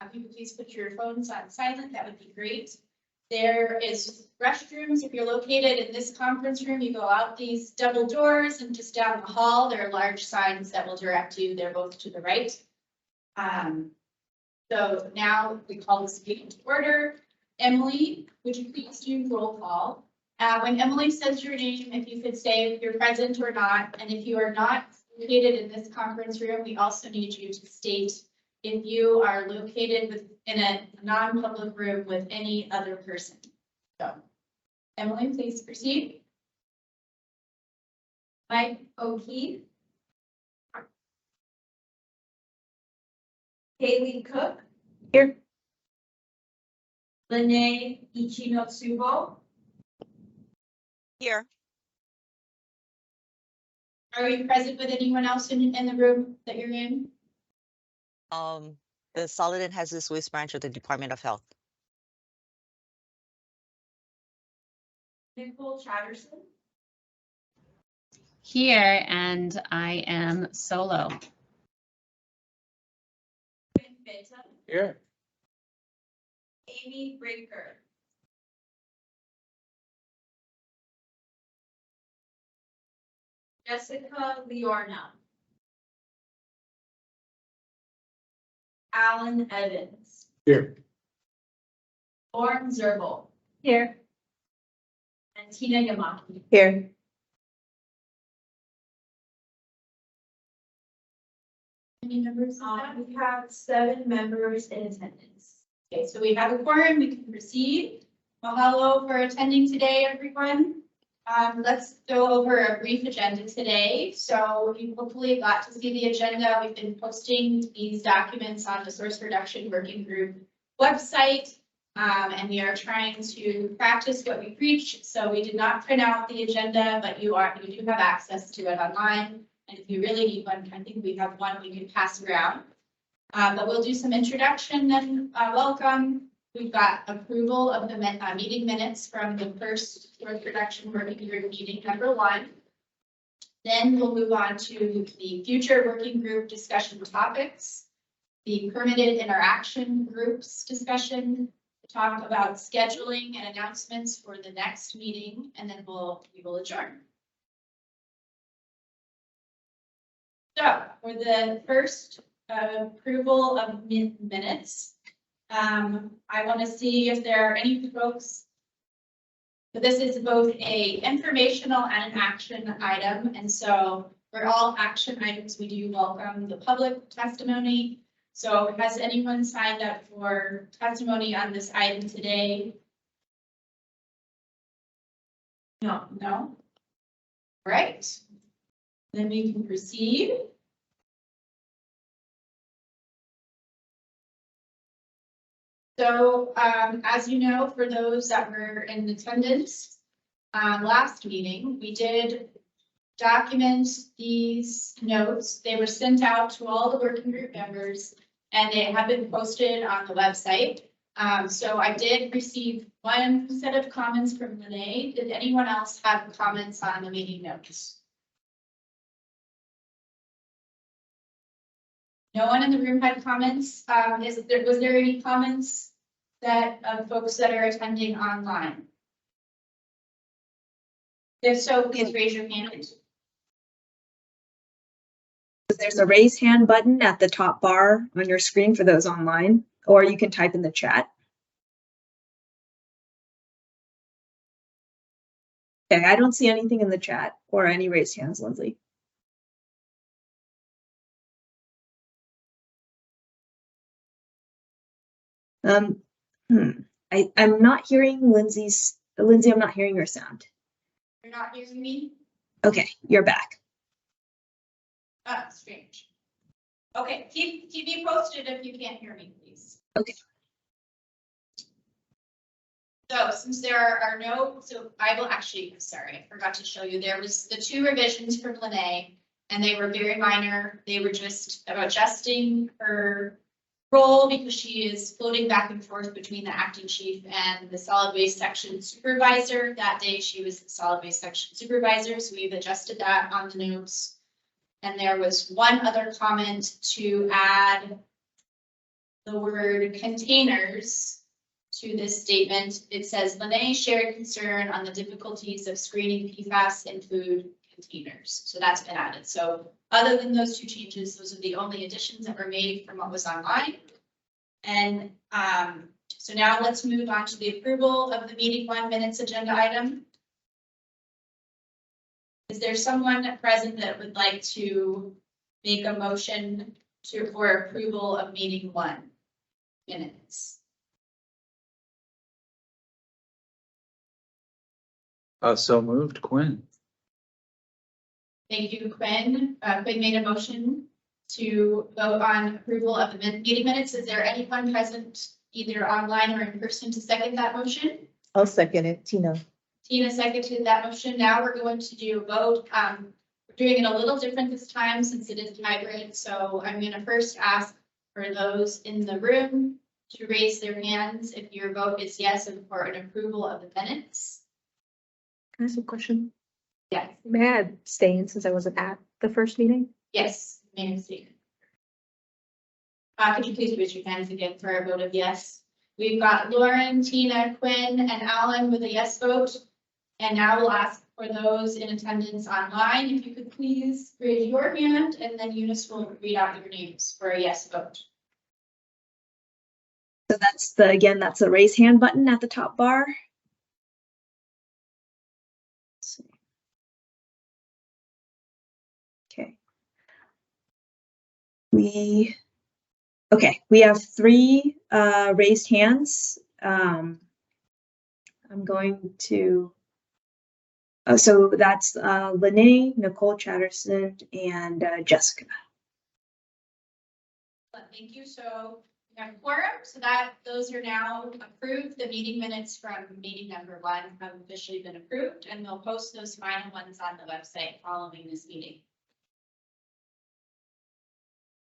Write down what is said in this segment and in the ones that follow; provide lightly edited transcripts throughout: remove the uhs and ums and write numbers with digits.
If you could please put your phones on silent, that would be great. There is restrooms. If you're located in this conference room, you go out these double doors and just down the hall, there are large signs that will direct you. They're both to the right. So now we call this meeting to order. Emily, would you please do roll call? When Emily says your name, if you could say if you're present or not, and if you are not located in this conference room, we also need you to state if you are located in a non-public room with any other person. So, Emily, please proceed. Mike O'Keefe. Haley Cook. Here. Lene Ichinotsubo. Here. Are you present with anyone else in the room that you're in? The Solid and Hazardous Waste Branch of the Department of Health. Nicole Chatterson. Here, and I am solo. Here. Amy Breaker. Jessica Liorna. Alan Evans. Here. Lauren Zerbel. Here. And Tina Yamaki. Here. Any members? We have 7 members in attendance. Okay, so we have a quorum. We can proceed. Mahalo for attending today, everyone. Let's go over a brief agenda today. So you hopefully got to see the agenda. We've been posting these documents on the Source Reduction Working Group website. And we are trying to practice what we preach. So we did not print out the agenda, but you do have access to it online. And if you really need one, I think we have one we can pass around. But we'll do some introduction and welcome. We've got approval of the meeting minutes from the first Source Reduction Working Group meeting number 1. Then we'll move on to the future working group discussion topics, the permitted interaction groups discussion, talk about scheduling and announcements for the next meeting, and then we will adjourn. So for the first approval of minutes, I want to see if there are any folks. But this is both a informational and an action item, and so for all action items, we do welcome the public testimony. So has anyone signed up for testimony on this item today? No. All right. Then we can proceed. So as you know, for those that were in attendance last meeting, we did document these notes. They were sent out to all the working group members and they have been posted on the website. So I did receive one set of comments from Lene. Did anyone else have comments on the meeting notes? No one in the room had comments. Was there any comments that of folks that are attending online? If so, please raise your hand. There's a raise hand button at the top bar on your screen for those online, or you can type in the chat. Okay, I don't see anything in the chat or any raised hands, Lindsay. I'm not hearing Lindsay, I'm not hearing your sound. You're not hearing me? Okay, you're back. Ah, strange. Okay, keep me posted if you can't hear me, please. Okay. So since there are no, so I will actually, sorry, I forgot to show you. There was the 2 revisions from Lene, and they were very minor. They were just about adjusting her role because she is floating back and forth between the acting chief and the solid waste section supervisor. That day she was the solid waste section supervisor, so we've adjusted that on the notes. And there was one other comment to add the word containers to this statement, it says Lene shared concern on the difficulties of screening PFAS in food containers. So that's been added. So other than those two changes, those are the only additions that were made from what was online. And so now let's move on to the approval of the meeting 1 minutes agenda item. Is there someone present that would like to make a motion for approval of meeting 1 minutes? So moved, Quinn. Thank you, Quinn. Quinn made a motion to vote on approval of the meeting minutes. Is there anyone present either online or in person to second that motion? I'll second it, Tina. Tina seconded that motion. Now we're going to do a vote. We're doing it a little different this time since it is hybrid. So I'm going to first ask for those in the room to raise their hands if your vote is yes for an approval of the minutes. Can I ask a question? Yes. May I abstain since I wasn't at the first meeting? Yes, Mayor Stephen. Could you please raise your hands again for a vote of yes? We've got Lauren, Tina, Quinn, and Alan with a yes vote. And now we'll ask for those in attendance online, if you could please raise your hand, and then Eunice will read out your names for a yes vote. So that's that's the raise hand button at the top bar. Let's see. Okay. We have 3 raised hands. I'm going to, so that's Lene, Nicole Chatterson, and Jessica. Thank you. So we have a quorum, so that those are now approved. The meeting minutes from meeting number 1 have officially been approved, and they'll post those final ones on the website following this meeting.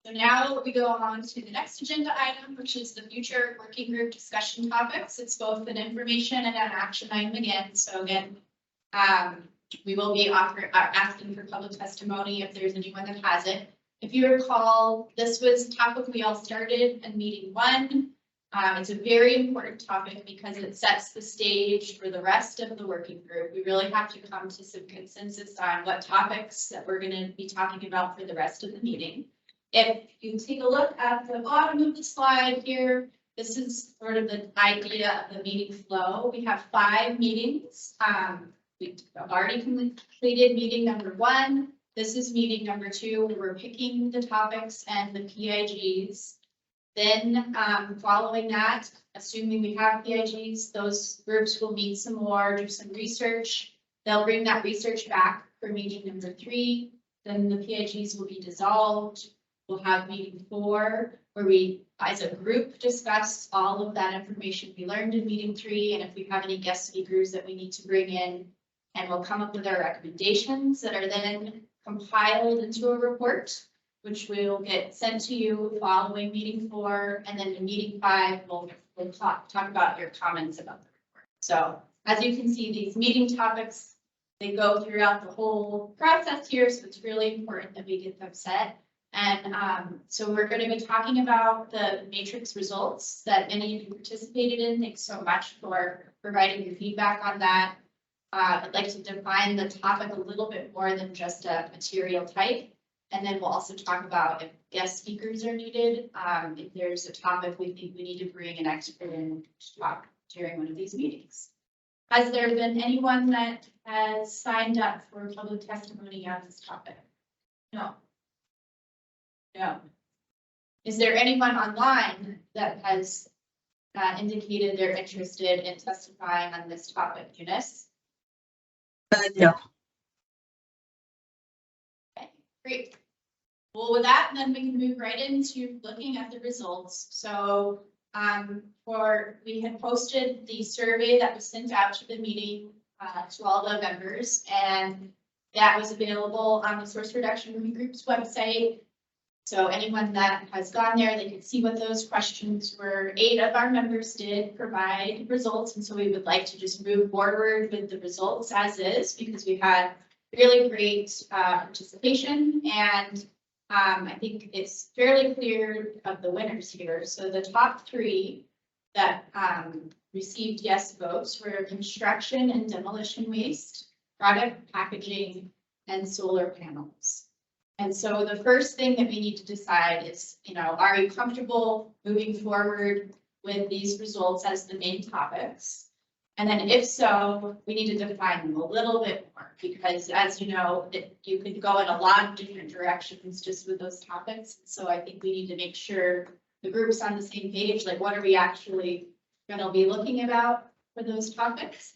So now we go on to the next agenda item, which is the future working group discussion topics. It's both an information and an action item again. So again, we will be asking for public testimony if there's anyone that has it. If you recall, this was a topic we all started in meeting 1. It's a very important topic because it sets the stage for the rest of the working group. We really have to come to some consensus on what topics that we're going to be talking about for the rest of the meeting. If you take a look at the bottom of the slide here, this is sort of the idea of the meeting flow. We have 5 meetings. We've already completed meeting number 1. This is meeting number 2, where we're picking the topics and the PIGs. Then following that, assuming we have PIGs, those groups will meet some more, do some research. They'll bring that research back for meeting number 3. Then the PIGs will be dissolved. We'll have meeting 4, where we, as a group, discuss all of that information we learned in meeting 3, and if we have any guest speakers that we need to bring in, and we'll come up with our recommendations that are then compiled into a report, which will get sent to you following meeting 4, and then in meeting 5, we'll talk about your comments about the report. So as you can see, these meeting topics, they go throughout the whole process here, so it's really important that we get them set. And so we're going to be talking about the matrix results that many of you participated in. Thanks so much for providing your feedback on that. I'd like to define the topic a little bit more than just a material type. And then we'll also talk about if guest speakers are needed. If there's a topic we think we need to bring an expert in to talk during one of these meetings. Has there been anyone that has signed up for public testimony on this topic? No. No. Is there anyone online that has indicated they're interested in testifying on this topic, Eunice? No. Okay, great. Well, with that, then we can move right into looking at the results. So we had posted the survey that was sent out to the meeting to all the members, and that was available on the Source Reduction Working Group's website. So anyone that has gone there, they could see what those questions were. 8 of our members did provide results, and so we would like to just move forward with the results as is, because we've had really great participation, and I think it's fairly clear of the winners here. So the top three that received yes votes were construction and demolition waste, product packaging, and solar panels. And so the first thing that we need to decide is, are you comfortable moving forward with these results as the main topics? And then if so, we need to define them a little bit more because as you know, you could go in a lot of different directions just with those topics. So I think we need to make sure the group's on the same page, like what are we actually going to be looking about for those topics?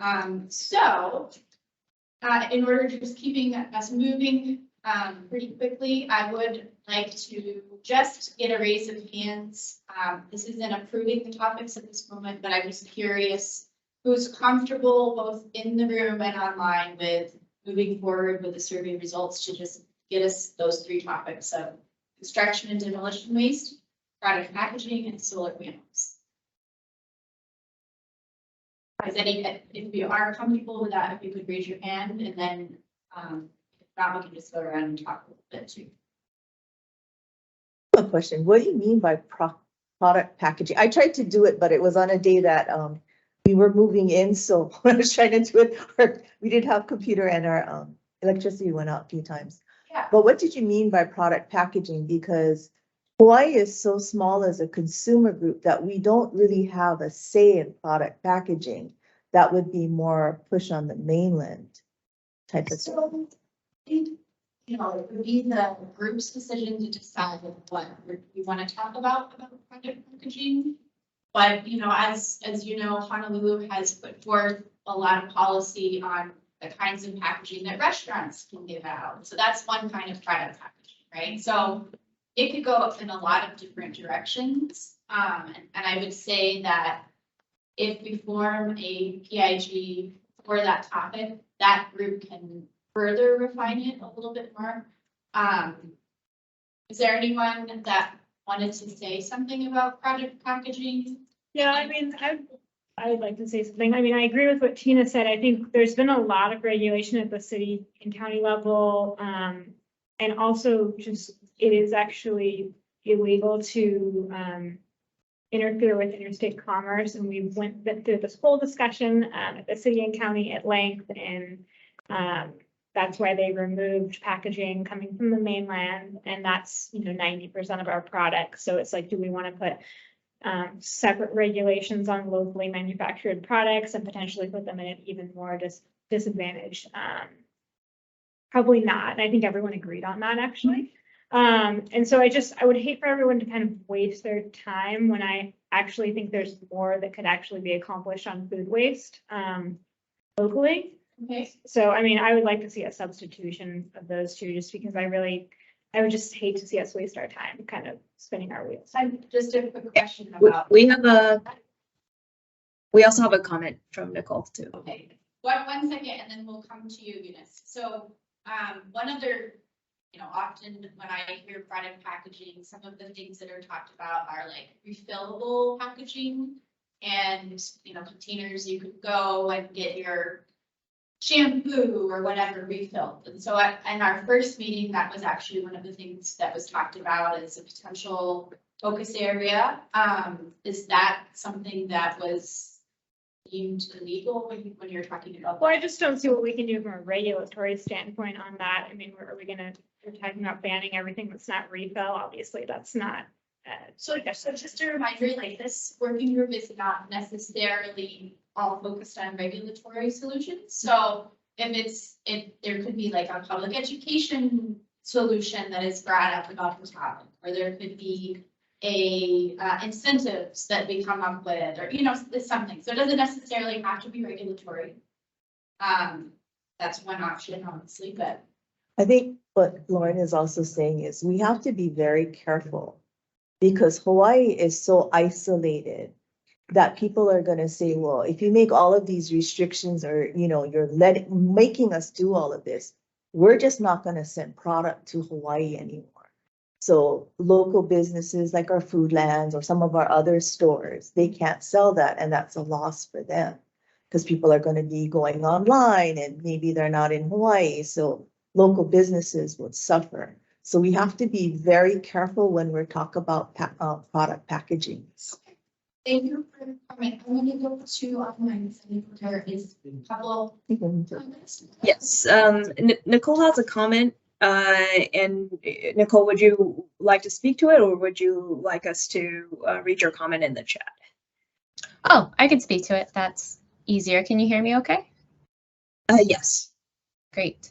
In order to just keeping us moving pretty quickly, I would like to just get a raise of hands. This isn't approving the topics at this moment, but I'm just curious who's comfortable both in the room and online with moving forward with the survey results to just get us those three topics of construction and demolition waste, product packaging, and solar panels. If you are comfortable with that, if you could raise your hand, and then if not, we can just go around and talk a little bit too. A question. What do you mean by product packaging? I tried to do it, but it was on a day that we were moving in. So when I was trying to do it, we didn't have computer and our electricity went out a few times. Yeah. But what did you mean by product packaging? Because Hawaii is so small as a consumer group that we don't really have a say in product packaging. That would be more push on the mainland type of stuff. So, it would be the group's decision to decide what we want to talk about product packaging. But, as you know, Honolulu has put forth a lot of policy on the kinds of packaging that restaurants can give out. So that's one kind of product packaging, right? So it could go in a lot of different directions. And I would say that if we form a PIG for that topic, that group can further refine it a little bit more. Is there anyone that wanted to say something about product packaging? Yeah, I mean, I would like to say something. I mean, I agree with what Tina said. I think there's been a lot of regulation at the city and county level. And also just, it is actually illegal to interfere with interstate commerce. And we went through this whole discussion at the city and county at length. And that's why they removed packaging coming from the mainland. And that's, 90% of our products. So it's like, do we want to put separate regulations on locally manufactured products and potentially put them in an even more disadvantage? Probably not. I think everyone agreed on that actually. And so I would hate for everyone to kind of waste their time when I actually think there's more that could actually be accomplished on food waste locally. Okay. So, I mean, I would like to see a substitution of those two just because I would just hate to see us waste our time kind of spinning our wheels. Just a quick question about. We also have a comment from Nicole too. Okay, one second, and then we'll come to you, Eunice. So, one other, often when I hear product packaging, some of the things that are talked about are like refillable packaging and, containers you could go and get your shampoo or whatever refilled. And so in our first meeting, that was actually one of the things that was talked about as a potential focus area. Is that something that was deemed illegal when you're talking about? Well, I just don't see what we can do from a regulatory standpoint on that. I mean, we're talking about banning everything that's not refill. Obviously, that's not. So just a reminder, like this working group is not necessarily all focused on regulatory solutions. So if there could be like a public education solution that is brought up about the topic, or there could be incentives that we come up with, or something. So it doesn't necessarily have to be regulatory. That's one option, obviously, but I think what Lauren is also saying is we have to be very careful because Hawaii is so isolated that people are going to say, well, if you make all of these restrictions or, you're making us do all of this, we're just not going to send product to Hawaii anymore. So local businesses like our Foodlands or some of our other stores, they can't sell that. And that's a loss for them because people are going to be going online and maybe they're not in Hawaii. So local businesses would suffer. So we have to be very careful when we're talking about product packagings. Thank you for the comment. I'm gonna go to online, so there is a couple comments. Yes, Nicole has a comment, and Nicole, would you like to speak to it, or would you like us to read your comment in the chat? Oh, I can speak to it. That's easier. Can you hear me okay? Yes. Great.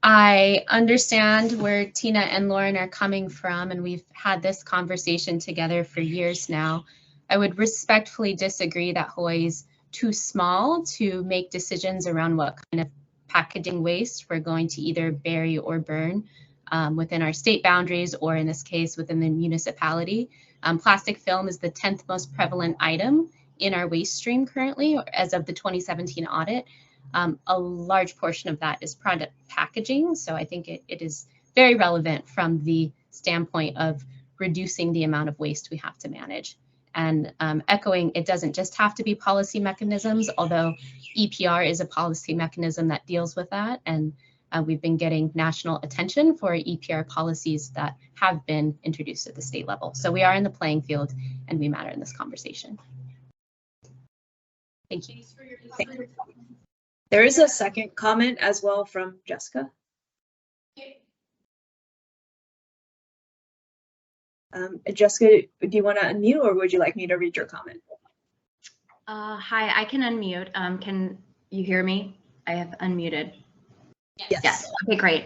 I understand where Tina and Lauren are coming from, and we've had this conversation together for years now. I would respectfully disagree that Hawaii is too small to make decisions around what kind of packaging waste we're going to either bury or burn within our state boundaries, or in this case, within the municipality. Plastic film is the 10th most prevalent item in our waste stream currently, as of the 2017 audit. A large portion of that is product packaging. So I think it is very relevant from the standpoint of reducing the amount of waste we have to manage. And echoing, it doesn't just have to be policy mechanisms, although EPR is a policy mechanism that deals with that. And we've been getting national attention for EPR policies that have been introduced at the state level. So we are in the playing field and we matter in this conversation. Thank you. Thanks for your comment. There is a second comment as well from Jessica. Okay. Jessica, do you want to unmute, or would you like me to read your comment? Hi, I can unmute. Can you hear me? I have unmuted. Yes. Okay, great.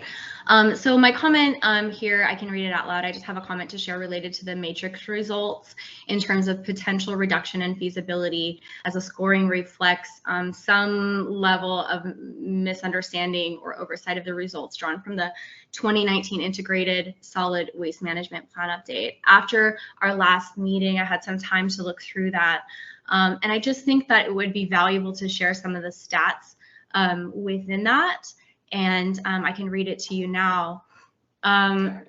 So my comment here, I can read it out loud. I just have a comment to share related to the matrix results in terms of potential reduction in feasibility, as a scoring reflects some level of misunderstanding or oversight of the results drawn from the 2019 Integrated Solid Waste Management Plan update. After our last meeting, I had some time to look through that. And I just think that it would be valuable to share some of the stats within that. And I can read it to you now,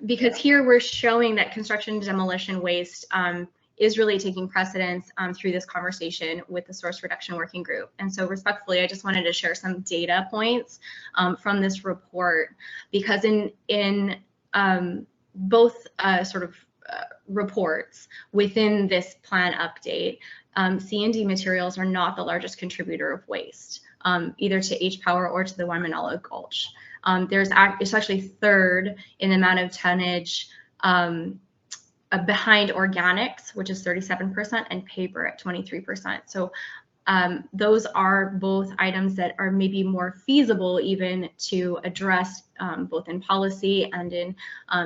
because here we're showing that construction and demolition waste is really taking precedence through this conversation with the source reduction working group. And so respectfully, I just wanted to share some data points from this report, because in both reports within this plan update, C&D materials are not the largest contributor of waste. Either to H-Power or to the Waimanalo Gulch. It's actually third in the amount of tonnage behind organics, which is 37%, and paper at 23%. So those are both items that are maybe more feasible even to address both in policy and in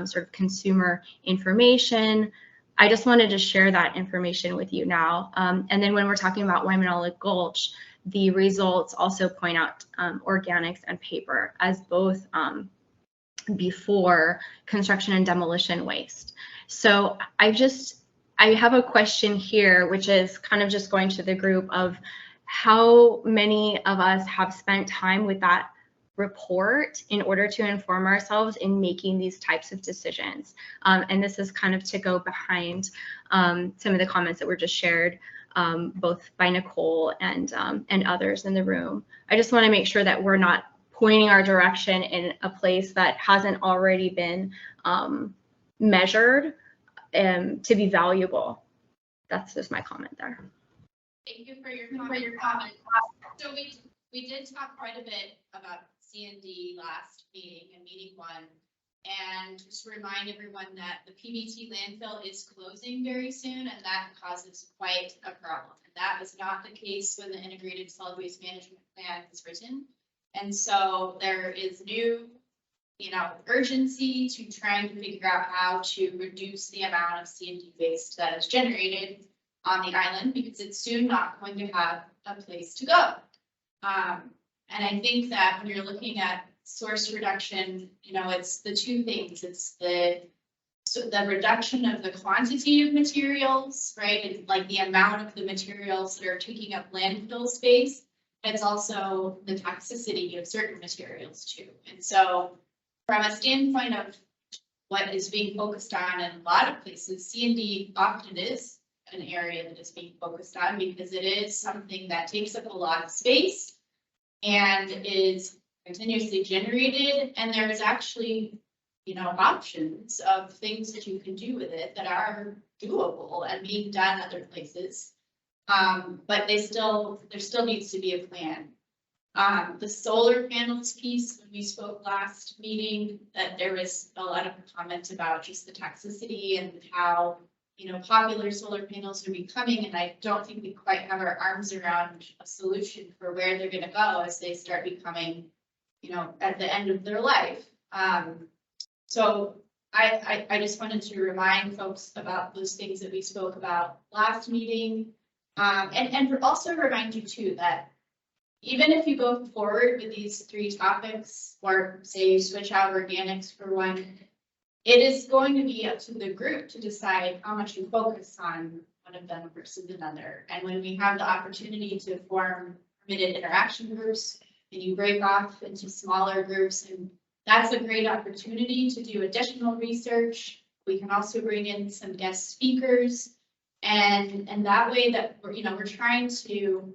sort of consumer information. I just wanted to share that information with you now. And then when we're talking about Waimanalo Gulch, the results also point out organics and paper as both before construction and demolition waste. So I have a question here, which is kind of just going to the group of how many of us have spent time with that report in order to inform ourselves in making these types of decisions. And this is kind of to go behind some of the comments that were just shared, both by Nicole and others in the room. I just want to make sure that we're not pointing our direction in a place that hasn't already been measured to be valuable. That's just my comment there. Thank you for your comment. So we did talk quite a bit about C&D last meeting, in meeting one. And just remind everyone that the PBT landfill is closing very soon, and that causes quite a problem. And that was not the case when the Integrated Solid Waste Management Plan was written. And so there is new, urgency to trying to figure out how to reduce the amount of C&D waste that is generated on the island, because it's soon not going to have a place to go. And I think that when you're looking at source reduction, it's the two things. It's the reduction of the quantity of materials, right? It's like the amount of the materials that are taking up landfill space. It's also the toxicity of certain materials too. And so from a standpoint of what is being focused on in a lot of places, C&D often is an area that is being focused on, because it is something that takes up a lot of space and is continuously generated. And there is actually options of things that you can do with it that are doable and being done other places. But there still needs to be a plan. The solar panels piece, when we spoke last meeting, that there was a lot of comment about just the toxicity and how, popular solar panels are becoming, and I don't think we quite have our arms around a solution for where they're gonna go as they start becoming, at the end of their life. So I just wanted to remind folks about those things that we spoke about last meeting. And also remind you too, that even if you go forward with these 3 topics, or say you switch out organics for one, it is going to be up to the group to decide how much you focus on one of them versus another. And when we have the opportunity to form permitted interaction groups, and you break off into smaller groups, and that's a great opportunity to do additional research. We can also bring in some guest speakers, and that way that we're trying to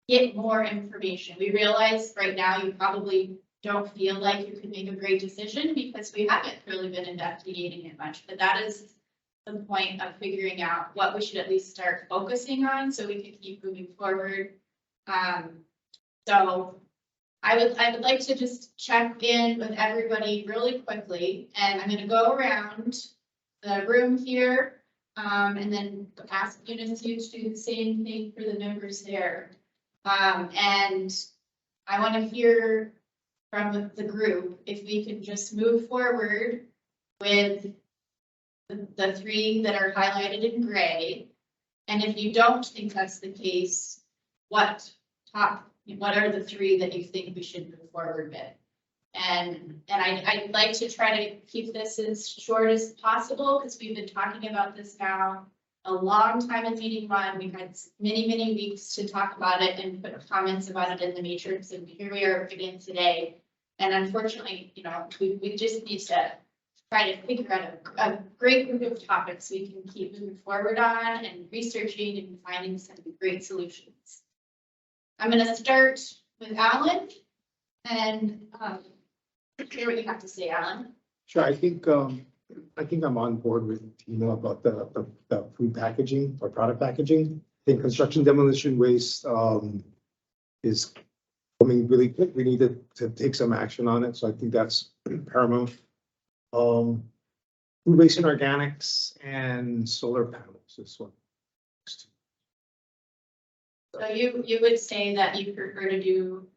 get more information. We realize right now you probably don't feel like you can make a great decision because we haven't really been investigating it much, but that is the point of figuring out what we should at least start focusing on so we can keep moving forward. So I would like to just check in with everybody really quickly, and I'm going to go around the room here, and then ask Eunice to do the same thing for the members there. And I want to hear from the group if we can just move forward with the 3 that are highlighted in gray. And if you don't think that's the case, what are the 3 that you think we should move forward with? And I'd like to try to keep this as short as possible because we've been talking about this now a long time in meeting 1. We've had many weeks to talk about it and put comments about it in the matrix, and here we are again today. And unfortunately, we just need to try to figure out a great group of topics we can keep moving forward on and researching and finding some great solutions. I'm going to start with Alan and hear what you have to say, Alan. Sure, I think I'm on board with Tina about the food packaging or product packaging. I think construction demolition waste is coming really quick. We need to take some action on it. So I think that's paramount. Food waste and organics and solar panels is what. So you would say that you prefer to do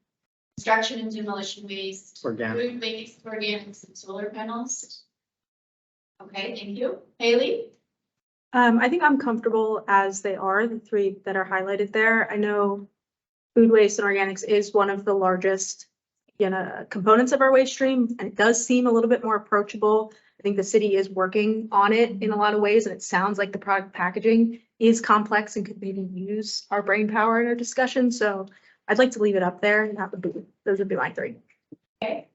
construction and demolition waste, Organic. food waste, organics, and solar panels? Okay, thank you. Haley? I think I'm comfortable as they are, the 3 that are highlighted there. I know food waste and organics is one of the largest, components of our waste stream, and it does seem a little bit more approachable. I think the city is working on it in a lot of ways, and it sounds like the product packaging is complex and could maybe use our brain power in our discussion. So I'd like to leave it up there, and those would be my 3. Okay.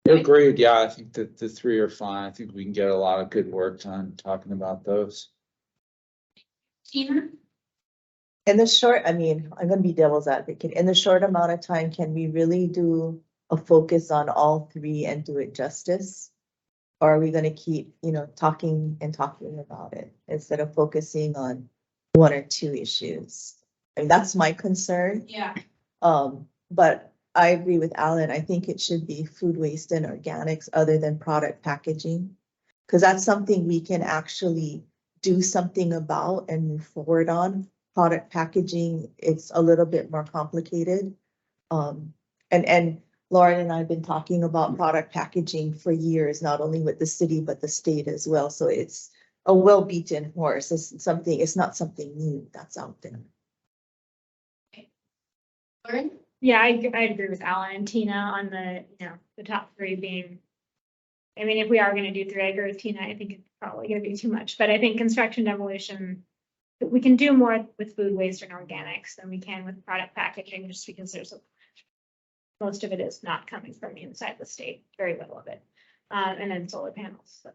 Agreed. Yeah, I think that the 3 are fine. I think we can get a lot of good work done talking about those. Tina? In the short, I'm going to be devil's advocate. In the short amount of time, can we really do a focus on all 3 and do it justice? Or are we going to keep, talking about it instead of focusing on 1 or 2 issues? That's my concern. Yeah. But I agree with Alan. I think it should be food waste and organics other than product packaging, because that's something we can actually do something about and move forward on. Product packaging, it's a little bit more complicated. And Lauren and I have been talking about product packaging for years, not only with the city, but the state as well. So it's a well-beaten horse. It's not something new that's out there. Lauren? Yeah, I agree with Alan and Tina on the top 3 being, if we are going to do 3, I agree with Tina. I think it's probably going to be too much, but I think construction demolition, we can do more with food waste and organics than we can with product packaging, just because most of it is not coming from inside the state, very little of it. And then solar panels. So.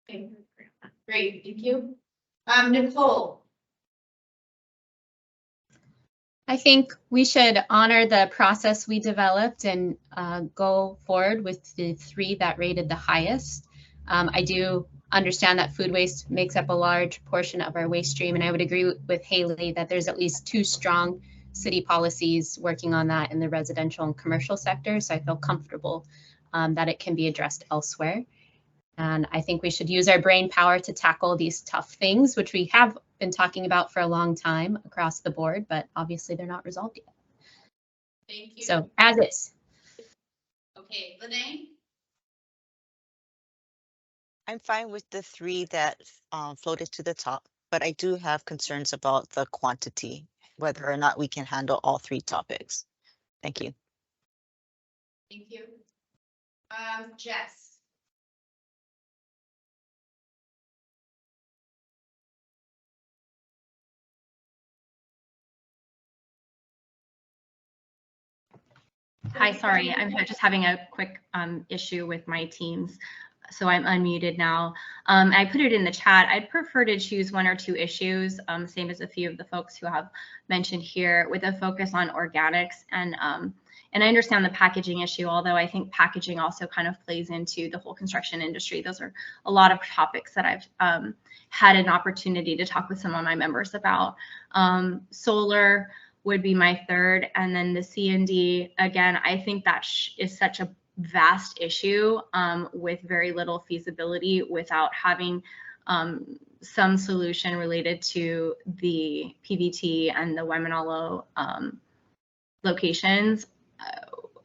Okay. Great, thank you. Nicole? I think we should honor the process we developed and go forward with the 3 that rated the highest. I do understand that food waste makes up a large portion of our waste stream, and I would agree with Haley that there's at least 2 strong city policies working on that in the residential and commercial sector. So I feel comfortable that it can be addressed elsewhere. And I think we should use our brain power to tackle these tough things, which we have been talking about for a long time across the board, but obviously they're not resolved yet. Thank you. So as is. Okay, Lene? I'm fine with the 3 that floated to the top, but I do have concerns about the quantity, whether or not we can handle all 3 topics. Thank you. Thank you. Jess? Hi, sorry, I'm just having a quick issue with my Teams, so I'm unmuted now. I put it in the chat. I'd prefer to choose 1 or 2 issues, same as a few of the folks who have mentioned here, with a focus on organics. And I understand the packaging issue, although I think packaging also kind of plays into the whole construction industry. Those are a lot of topics that I've had an opportunity to talk with some of my members about. Solar would be my 3rd, and then the C&D, again, I think that is such a vast issue with very little feasibility without having some solution related to the PVT and the Waimanalo locations.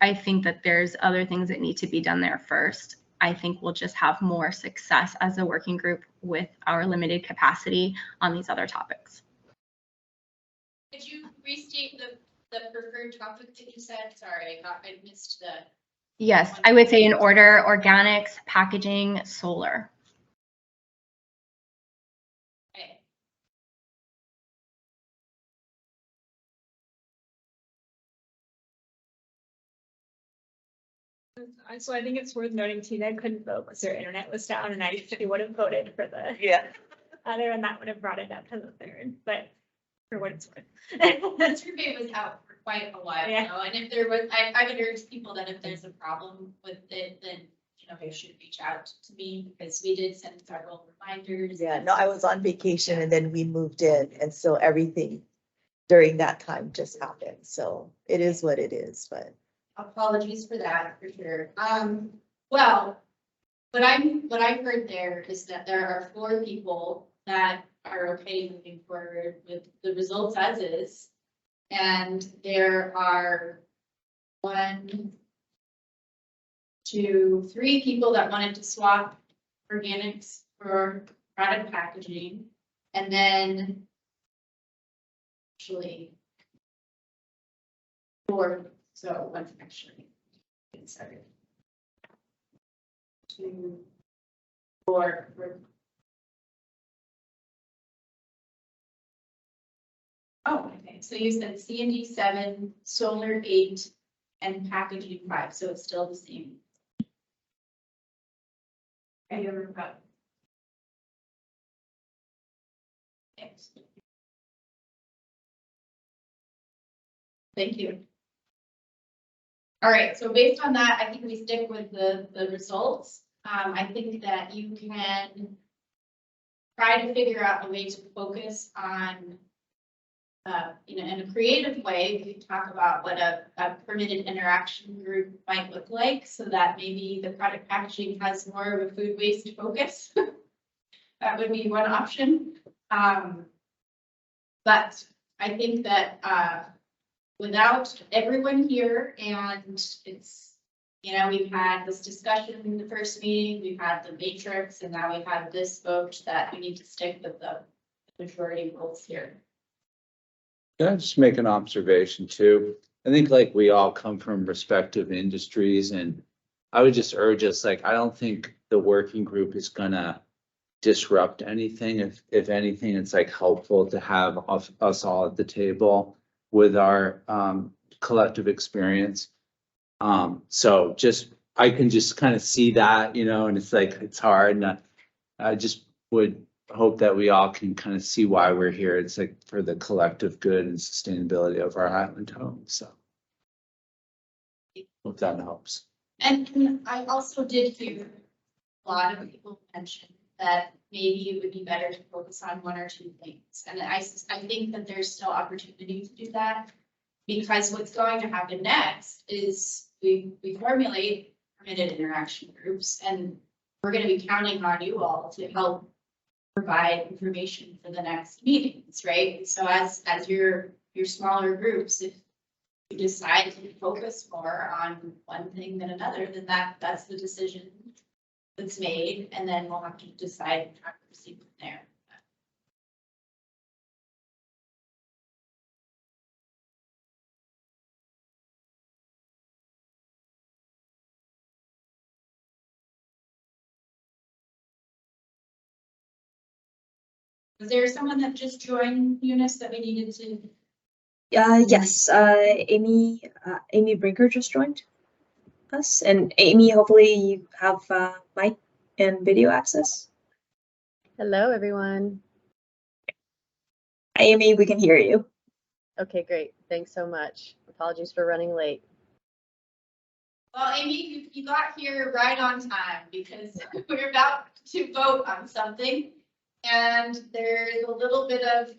I think that there's other things that need to be done there first. I think we'll just have more success as a working group with our limited capacity on these other topics. Could you restate the preferred topic that you said? Sorry, I missed the. Yes, I would say in order: organics, packaging, solar. Okay. So I think it's worth noting, Tina couldn't vote because her internet was down, and she would have voted for the Yeah. other, and that would have brought it up to the 3rd, but for what it's worth. The survey was out for quite a while Yeah. now, and if there was, I would urge people that if there's a problem with it, then, you know, they should reach out to me, because we did send several reminders. Yeah, no, I was on vacation and then we moved in, and so everything during that time just happened. So it is what it is, but. Apologies for that, for sure. Well, what I heard there is that there are 4 people that are okay moving forward with the results as is. And there are 1, 2, 3 people that wanted to swap organics for product packaging. And then actually 4, so 1 actually. Sorry. 2, 4. Oh, okay, so you said C&D 7, solar 8, and packaging 5, so it's still the same. Okay, Thanks. Thank you. All right, so based on that, I think we stick with the results. I think that you can try to figure out a way to focus on you know, in a creative way, we can talk about what a permitted interaction group might look like, so that maybe the product packaging has more of a food waste focus. That would be one option. But I think that without everyone here, and it's, you know, we've had this discussion in the first meeting, we've had the matrix, and now we've had this vote that we need to stick with the majority rules here. Can I just make an observation too? I think like we all come from respective industries, and I would just urge us, like, I don't think the working group is gonna disrupt anything. If anything, it's like helpful to have us all at the table with our collective experience. So just, I can just kind of see that, you know, and it's like, it's hard, and I just would hope that we all can kind of see why we're here. It's like for the collective good and sustainability of our island home. So hope that helps. And I also did hear a lot of people mentioned that maybe it would be better to focus on one or two things. And I think that there's still opportunity to do that. Because what's going to happen next is we formulate permitted interaction groups, and we're gonna be counting on you all to help provide information for the next meetings, right? So as your smaller groups, if you decide to focus more on one thing than another, then that's the decision that's made, and then we'll have to decide how to proceed from there. Was there someone that just joined Eunice that we needed to? Yes, Amy Brinker just joined us, and Amy, hopefully you have mic and video access. Hello, everyone. Hi, Amy, we can hear you. Okay, great. Thanks so much. Apologies for running late. Well, Amy, you got here right on time because we're about to vote on something. And there's a little bit of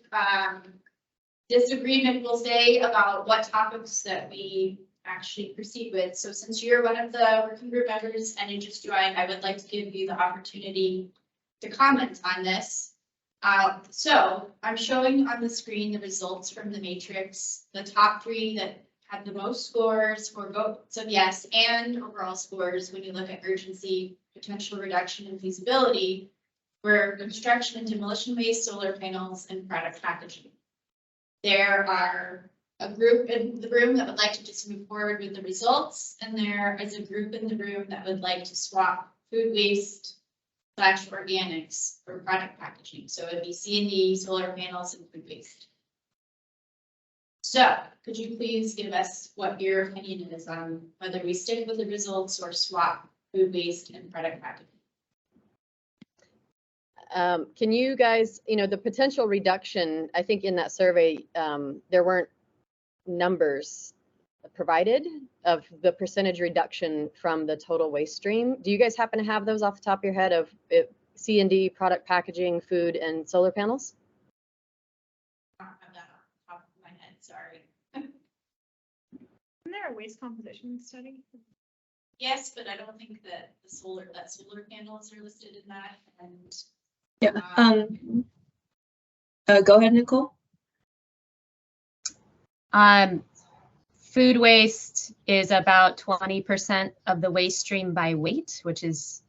disagreement, we'll say, about what topics that we actually proceed with. So since you're one of the working group members and you just joined, I would like to give you the opportunity to comment on this. So I'm showing on the screen the results from the matrix, the top three that had the most scores for votes of yes and overall scores when you look at urgency, potential reduction, and feasibility for construction and demolition waste, solar panels, and product packaging. There are a group in the room that would like to just move forward with the results, and there is a group in the room that would like to swap food waste / organics for product packaging. So it'd be C&D, solar panels, and food waste. So could you please give us what your opinion is on whether we stick with the results or swap food waste and product packaging? Can you guys, the potential reduction, I think in that survey, there weren't numbers provided of the percentage reduction from the total waste stream. Do you guys happen to have those off the top of your head of C&D, product packaging, food, and solar panels? I don't have that off the top of my head, sorry. Isn't there a waste composition study? Yes, but I don't think that solar panels are listed in that, and Yeah. Go ahead, Nicole. Food waste is about 20% of the waste stream by weight, which is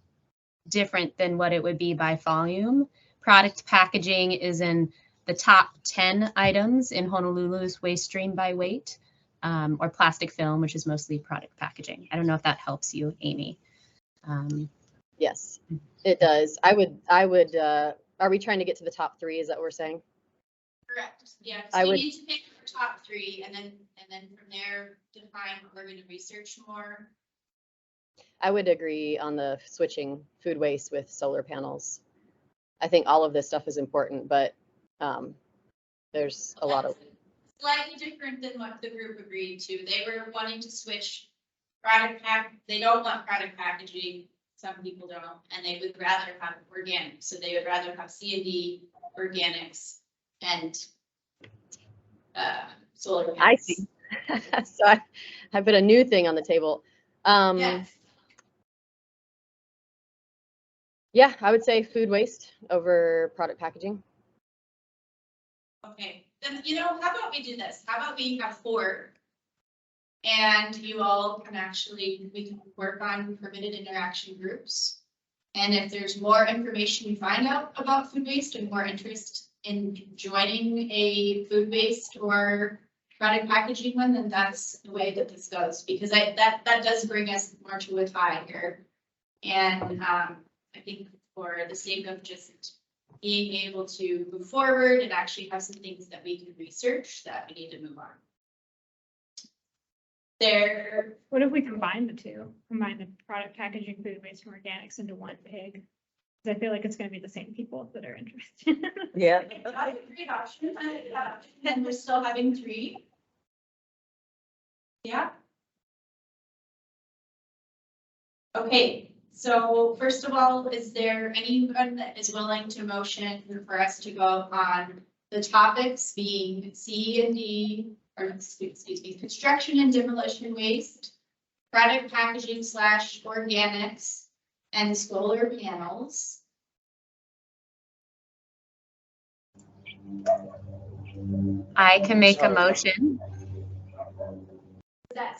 different than what it would be by volume. Product packaging is in the top 10 items in Honolulu's waste stream by weight, or plastic film, which is mostly product packaging. I don't know if that helps you, Amy. Yes, it does. I would, are we trying to get to the top three? Is that what we're saying? correct, yeah, I so we would- need to pick our top three, and then from there, define what we're gonna research more. I would agree on the switching food waste with solar panels. I think all of this stuff is important, but there's a lot of, Slightly different than what the group agreed to. They were wanting to switch they don't want product packaging, some people don't, and they would rather have organic, so they would rather have C&D, organics, and solar panels. I see. So I put a new thing on the table. Yes, Yeah, I would say food waste over product packaging. okay, then, how about we do this? How about we have 4? And you all can we can work on permitted interaction groups. And if there's more information you find out about food waste and more interest in joining a food waste or product packaging one, then that's the way that this goes, because that does bring us more to a tie here. And I think for the sake of just being able to move forward and actually have some things that we can research, that we need to move on. What if we combine the two? Combine the product packaging, food waste, and organics into one pig? Because I feel like it's gonna be the same people that are interested. Yeah. That's a great option, and we're still having 3. Yeah. Okay, So first of all, is there anyone that is willing to motion for us to go on the topics being C and D, or excuse me, construction and demolition waste, product packaging / organics, and solar panels? I can make a motion.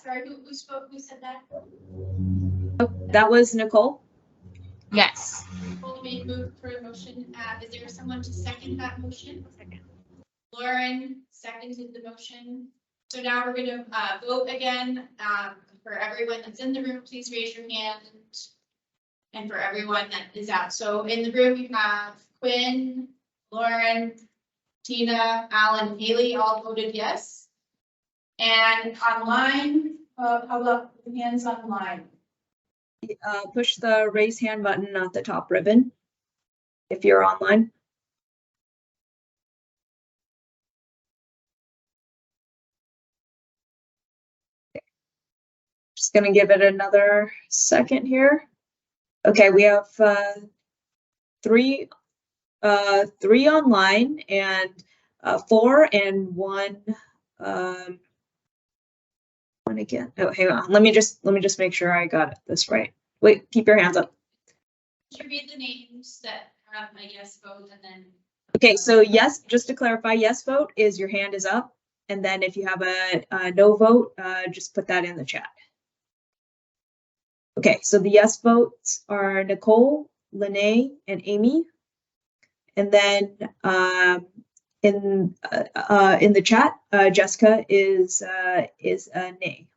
Sorry, who spoke, who said that? That was Nicole. Yes. Nicole made move for a motion. Is there someone to second that motion? Lauren seconded the motion. So now we're going to vote again. For everyone that's in the room, please raise your hand. And for everyone that is out. So in the room, we have Quinn, Lauren, Tina, Alan, Haley, all voted yes. And online, how about the hands online? Push the raise hand button at the top ribbon if you're online. Just gonna give it another second here. Okay, we have three online and 4 and 1 one again. Oh, hang on. Let me just make sure I got this right. Wait, keep your hands up. Should you read the names that have a yes vote and then? Okay, so yes, just to clarify, yes vote is your hand is up. And then if you have a no vote, just put that in the chat. Okay, so the yes votes are Nicole, Lene, and Amy. And then in the chat, Jessica is a nay.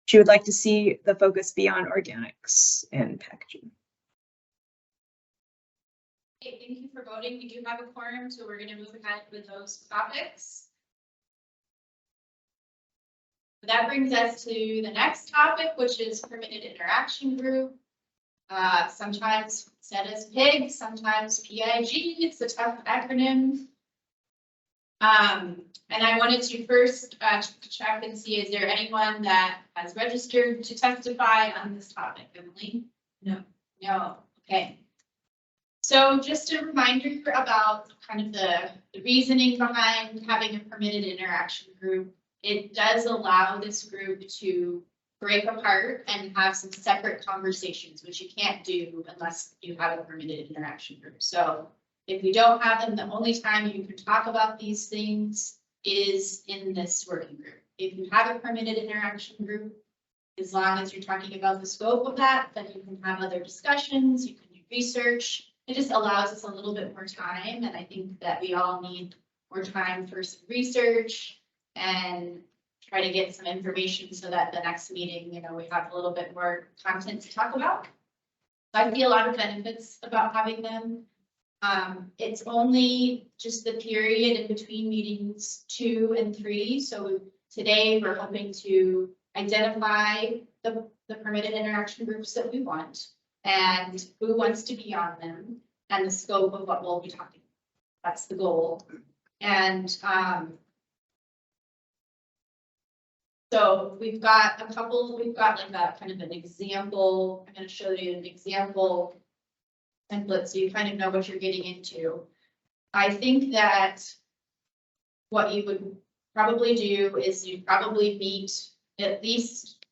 She would like to see the focus be on organics and packaging. Okay, thank you for voting. We do have a quorum, so we're going to move ahead with those topics. That brings us to the next topic, which is permitted interaction group. Sometimes said as PIG, sometimes PIG. It's a tough acronym. And I wanted to first check and see, is there anyone that has registered to testify on this topic? Emily? No. No. Okay. So just a reminder about kind of the reasoning behind having a permitted interaction group. It does allow this group to break apart and have some separate conversations, which you can't do unless you have a permitted interaction group. So if you don't have them, the only time you can talk about these things is in this working group. If you have a permitted interaction group, as long as you're talking about the scope of that, then you can have other discussions, you can do research. It just allows us a little bit more time. And I think that we all need more time for some research and try to get some information so that the next meeting, you know, we have a little bit more content to talk about. I see a lot of benefits about having them. It's only just the period in between meetings 2 and 3. So today we're hoping to identify the permitted interaction groups that we want and who wants to be on them and the scope of what we'll be talking about. That's the goal. And so we've got like a kind of an example. I'm going to show you an example template so you kind of know what you're getting into. I think that what you would probably do is you'd probably meet at least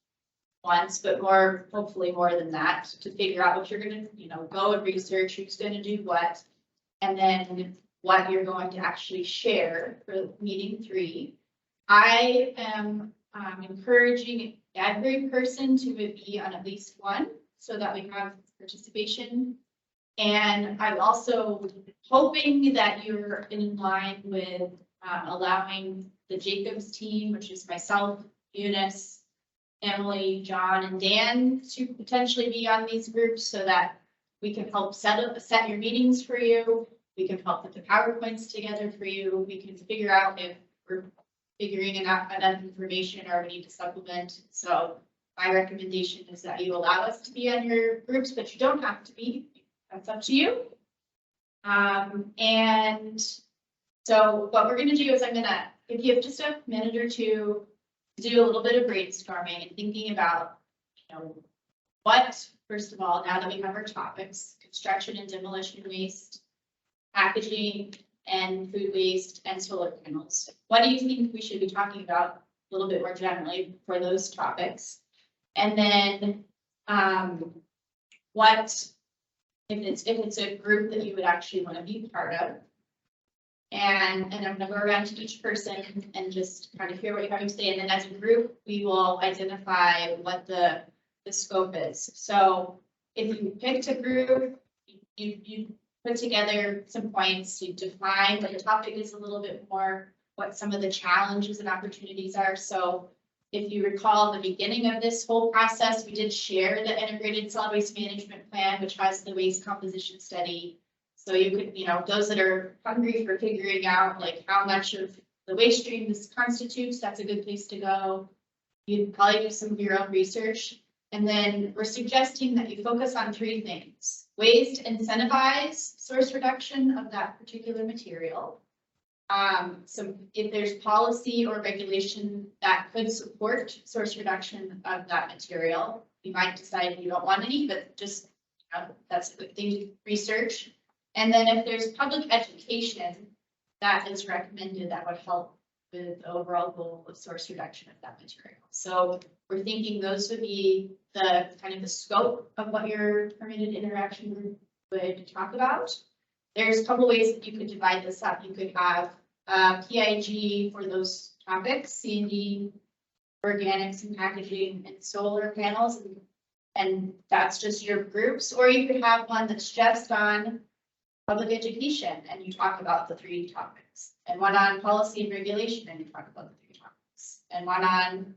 once, but more, hopefully more than that, to figure out what you're going to, you know, go and research who's going to do what, and then what you're going to actually share for meeting 3. I am encouraging every person to be on at least one so that we have participation. And I'm also hoping that you're in line with allowing the Jacobs team, which is myself, Eunice, Emily, John, and Dan, to potentially be on these groups so that we can help set your meetings for you. We can help put the PowerPoints together for you. We can figure out if we're figuring enough information or we need to supplement. So my recommendation is that you allow us to be on your groups, but you don't have to be. That's up to you. And so what we're going to do is I'm going to give you just a minute or two to do a little bit of brainstorming and thinking about, you know, what, first of all, now that we have our topics, construction and demolition waste, packaging and food waste and solar panels, what do you think we should be talking about a little bit more generally for those topics? And then, what, if it's a group that you would actually want to be part of? And I'm gonna go around to each person and just kind of hear what you have to say, and then as a group, we will identify what the scope is. So if you picked a group, you put together some points, you define what the topic is a little bit more, what some of the challenges and opportunities are. So if you recall the beginning of this whole process, we did share the integrated solid waste management plan, which has the waste composition study. So you could, those that are hungry for figuring out like how much of the waste stream this constitutes, that's a good place to go. You'd probably do some of your own research. And then we're suggesting that you focus on 3 things: ways to incentivize source reduction of that particular material. So if there's policy or regulation that could support source reduction of that material, you might decide you don't want any, but just, that's a good thing to research. And then if there's public education that is recommended, that would help with the overall goal of source reduction of that material. So we're thinking those would be the kind of the scope of what your permitted interaction group would talk about. There's a couple ways that you could divide this up. You could have PIG for those topics, C&D, organics and packaging, and solar panels, and that's just your groups. Or you could have one that's just on public education, and you talk about the 3 topics, and one on policy and regulation, and you talk about the 3 topics, and one on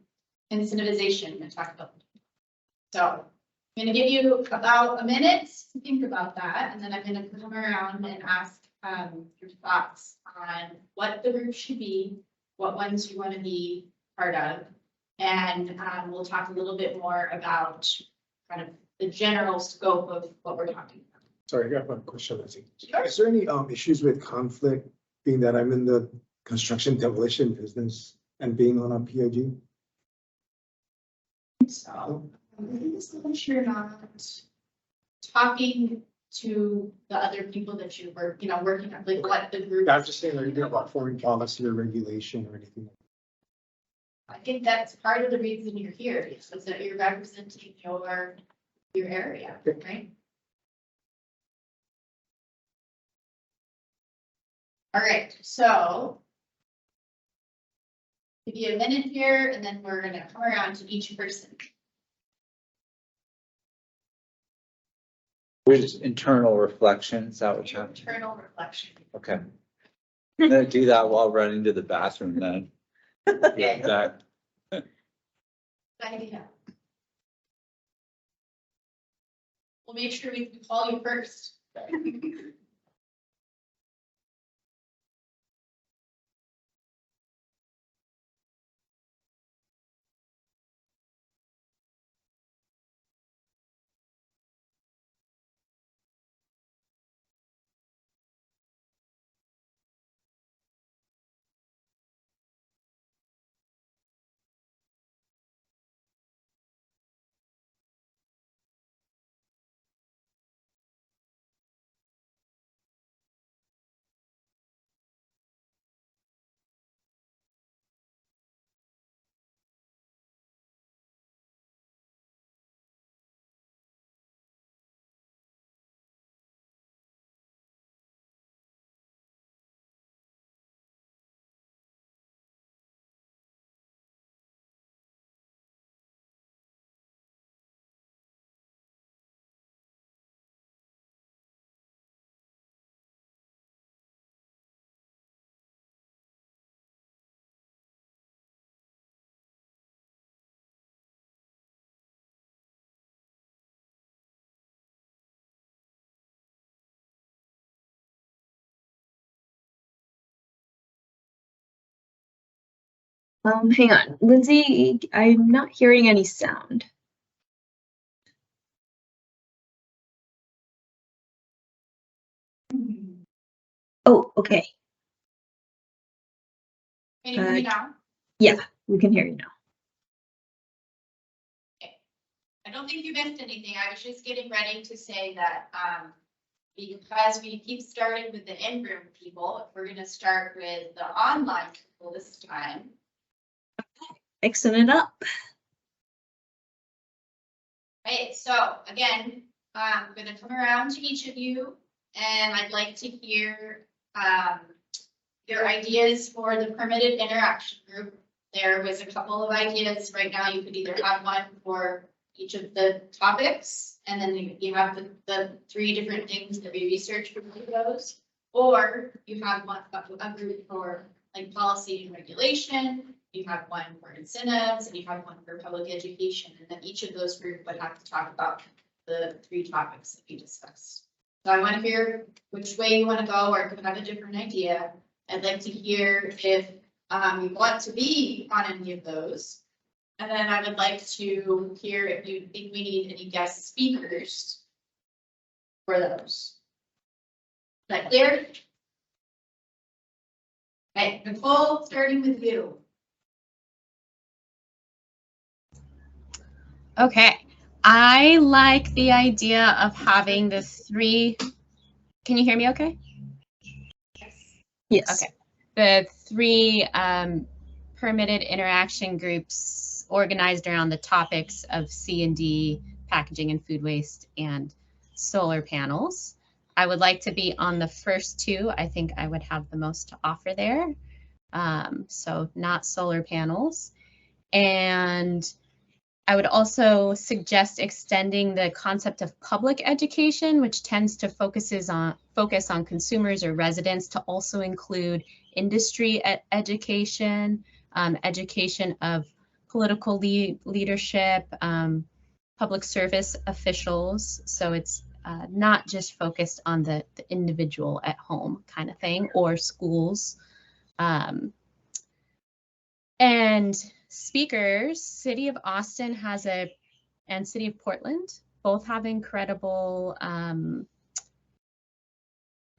incentivization, and talk about. So I'm going to give you about a minute to think about that, and then I'm going to come around and ask your thoughts on what the group should be, what ones you want to be part of, and we'll talk a little bit more about kind of the general scope of what we're talking about. Sorry, I got one question. Sure. Is there any issues with conflict, being that I'm in the construction demolition business and being on a PIG? So, as long as you're not talking to the other people that you were, working on, like what the group. I'm just saying, anything about foreign policy or regulation or anything? I think that's part of the reason you're here, is that you're representing your area, right? All right, so give you a minute here, and then we're gonna come around to each person. We're just internal reflection, is that what you're? Internal reflection. Okay. I'm gonna do that while running to the bathroom then. Okay. That- Idea. We'll make sure we call you first. Hang on, Lindsay, I'm not hearing any sound. Oh, okay. Can you hear me now? Yeah, we can hear you now. I don't think you missed anything. I was just getting ready to say that, because we keep starting with the in-room people, if we're gonna start with the online people this time. Mixing it up. Right, so again, I'm gonna come around to each of you and I'd like to hear, your ideas for the permitted interaction group. There was a couple of ideas. Right now, you could either have one for each of the topics, and then you have the 3 different things that we researched for each of those. Or you have one, a group for like policy and regulation, you have one for incentives, and you have one for public education, and then each of those groups would have to talk about the 3 topics that we discussed. So I want to hear which way you want to go, or if you have a different idea. I'd like to hear if you want to be on any of those. And then I would like to hear if you think we need any guest speakers for those. Is that clear? Okay, Nicole, starting with you. Okay, I like the idea of having the 3. Can you hear me okay? Yes. Okay. The 3 permitted interaction groups organized around the topics of C&D, packaging and food waste, and solar panels. I would like to be on the first 2. I think I would have the most to offer there. So not solar panels. And I would also suggest extending the concept of public education, which tends to focus on consumers or residents, to also include industry education, education of political leadership, public service officials. So it's not just focused on the individual at home kind of thing, or schools. And speakers, City of Austin and City of Portland both have incredible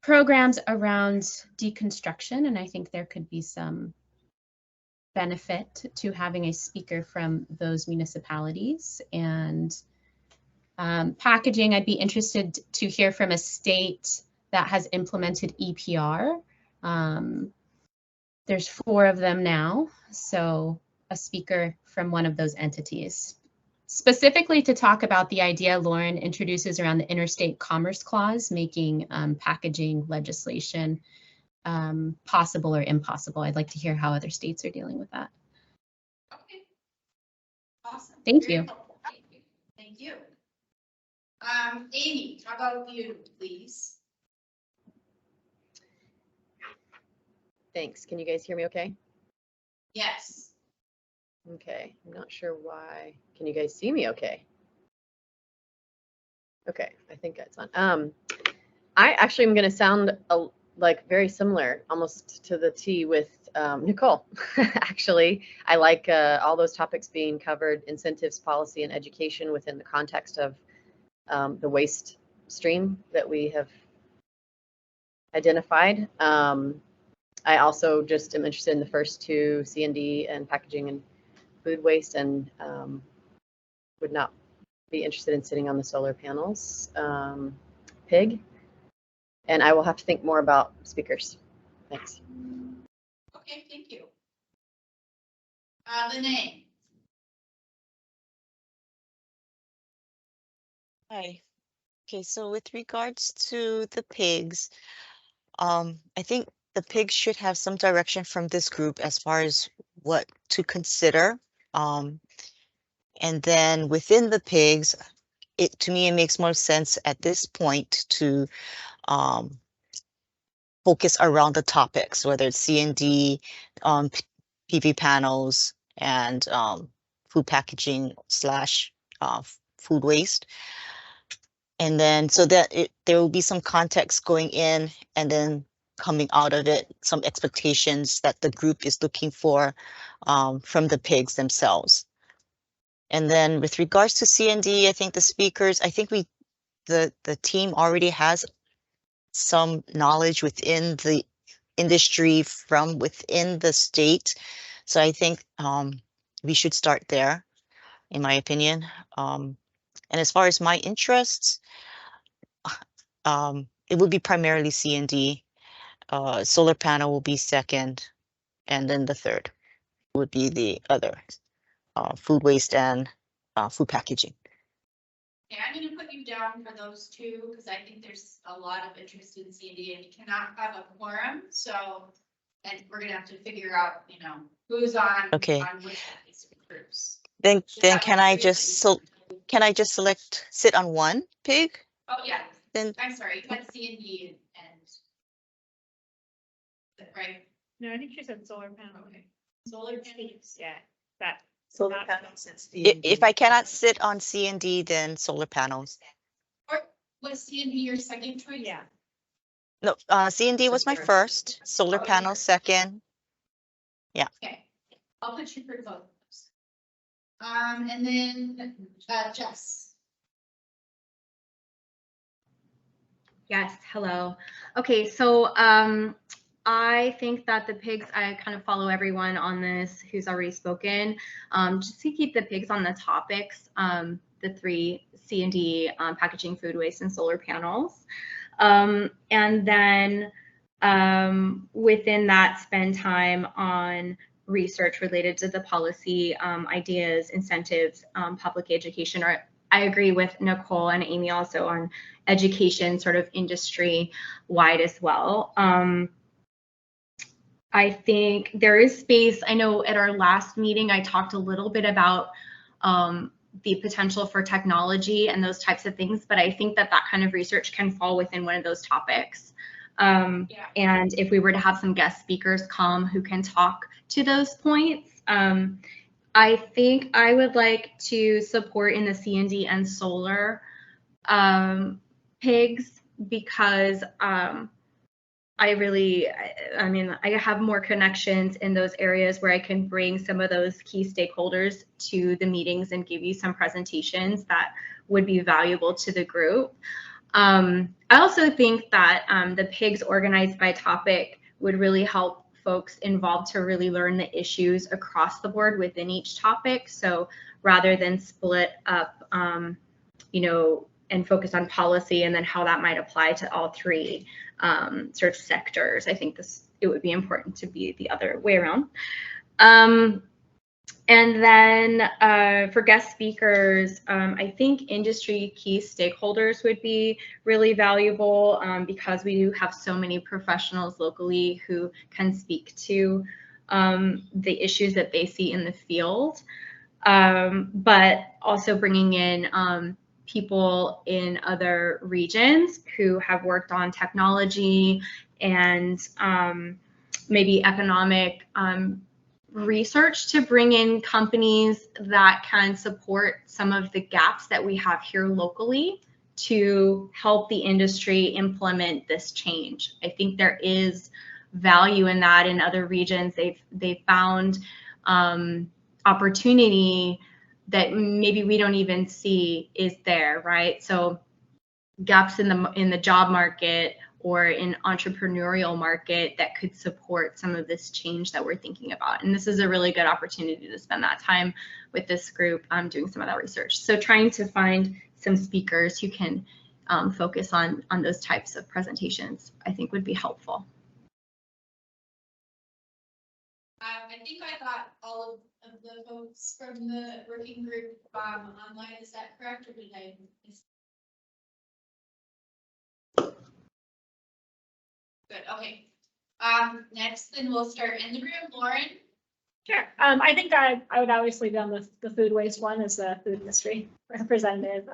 programs around deconstruction, and I think there could be some benefit to having a speaker from those municipalities. And packaging, I'd be interested to hear from a state that has implemented EPR. There's 4 of them now, so a speaker from one of those entities. Specifically to talk about the idea Lauren introduces around the Interstate Commerce Clause, making packaging legislation possible or impossible. I'd like to hear how other states are dealing with that. Okay. Awesome. Thank Very you. helpful. Thank you. Amy, how about you, please? Thanks. Can you guys hear me okay? Yes. Okay, I'm not sure why. Can you guys see me okay? Okay, I think that's on. I actually am going to sound like very similar, almost to the T with Nicole. Actually, I like all those topics being covered: incentives, policy, and education within the context of the waste stream that we have identified. I also just am interested in the first 2, C&D and packaging and food waste, and would not be interested in sitting on the solar panels. PIG, and I will have to think more about speakers. Thanks. Okay, thank you. Lene. Hi. Okay, so with regards to the pigs, I think the pigs should have some direction from this group as far as what to consider. And then within the pigs, to me, it makes more sense at this point to focus around the topics, whether it's C&D, PV panels, and food packaging / food waste. And then so that there will be some context going in, and then coming out of it, some expectations that the group is looking for from the pigs themselves. And then with regards to C&D, I think the speakers, I think the team already has some knowledge within the industry from within the state. So I think we should start there, in my opinion. And as far as my interests, it would be primarily C and D. Solar panel will be second, and then the third would be the other, food waste and food packaging. Yeah, I'm gonna put you down for those two, because I think there's a lot of interest in C&D and you cannot have a quorum, so. And we're gonna have to figure out, you know, who's on. Okay. On which of these groups. Then that can work I for you? just select sit on one pig? Oh, yeah, Then I'm sorry, you had C&D and. Right, No, I think she said solar panel. okay. Solar panels. Yeah, that. Solar Not- panels and if I cannot sit on C and D, then solar panels. Or was C&D your second choice? Yeah. No, C and D was my first, solar panel second. Okay, I'll put you for both of those. And then, Jess. Yes, hello. Okay, so I think that the pigs, I kind of follow everyone on this who's already spoken. Just to keep the pigs on the topics, the three C&D, packaging, food waste, and solar panels. And then within that, spend time on research related to the policy, ideas, incentives, public education. Or I agree with Nicole and Amy also on education, sort of industry wide as well. I think there is space. I know at our last meeting, I talked a little bit about the potential for technology and those types of things, but I think that that kind of research can fall within one of those topics. And if we were to have some guest speakers come who can talk to those points, I think I would like to support in the C&D and solar pigs, because I mean, I have more connections in those areas where I can bring some of those key stakeholders to the meetings and give you some presentations that would be valuable to the group. I also think that the pigs organized by topic would really help folks involved to really learn the issues across the board within each topic. So rather than split up, you know, and focus on policy and then how that might apply to all three sort of sectors, I think it would be important to be the other way around. And then for guest speakers, I think industry key stakeholders would be really valuable, because we do have so many professionals locally who can speak to the issues that they see in the field, but also bringing in people in other regions who have worked on technology and maybe economic research to bring in companies that can support some of the gaps that we have here locally to help the industry implement this change. I think there is value in that in other regions. They've found opportunity that maybe we don't even see is there, right? So gaps in the job market or in entrepreneurial market that could support some of this change that we're thinking about. And this is a really good opportunity to spend that time with this group doing some of that research. So trying to find some speakers who can focus on those types of presentations, I think would be helpful. I think I got all of the folks from the working group online. Is that correct, or did I miss? Good, okay. Next, then we'll start in the room. Lauren? Sure. I think I would obviously be on the food waste one as the food industry representative.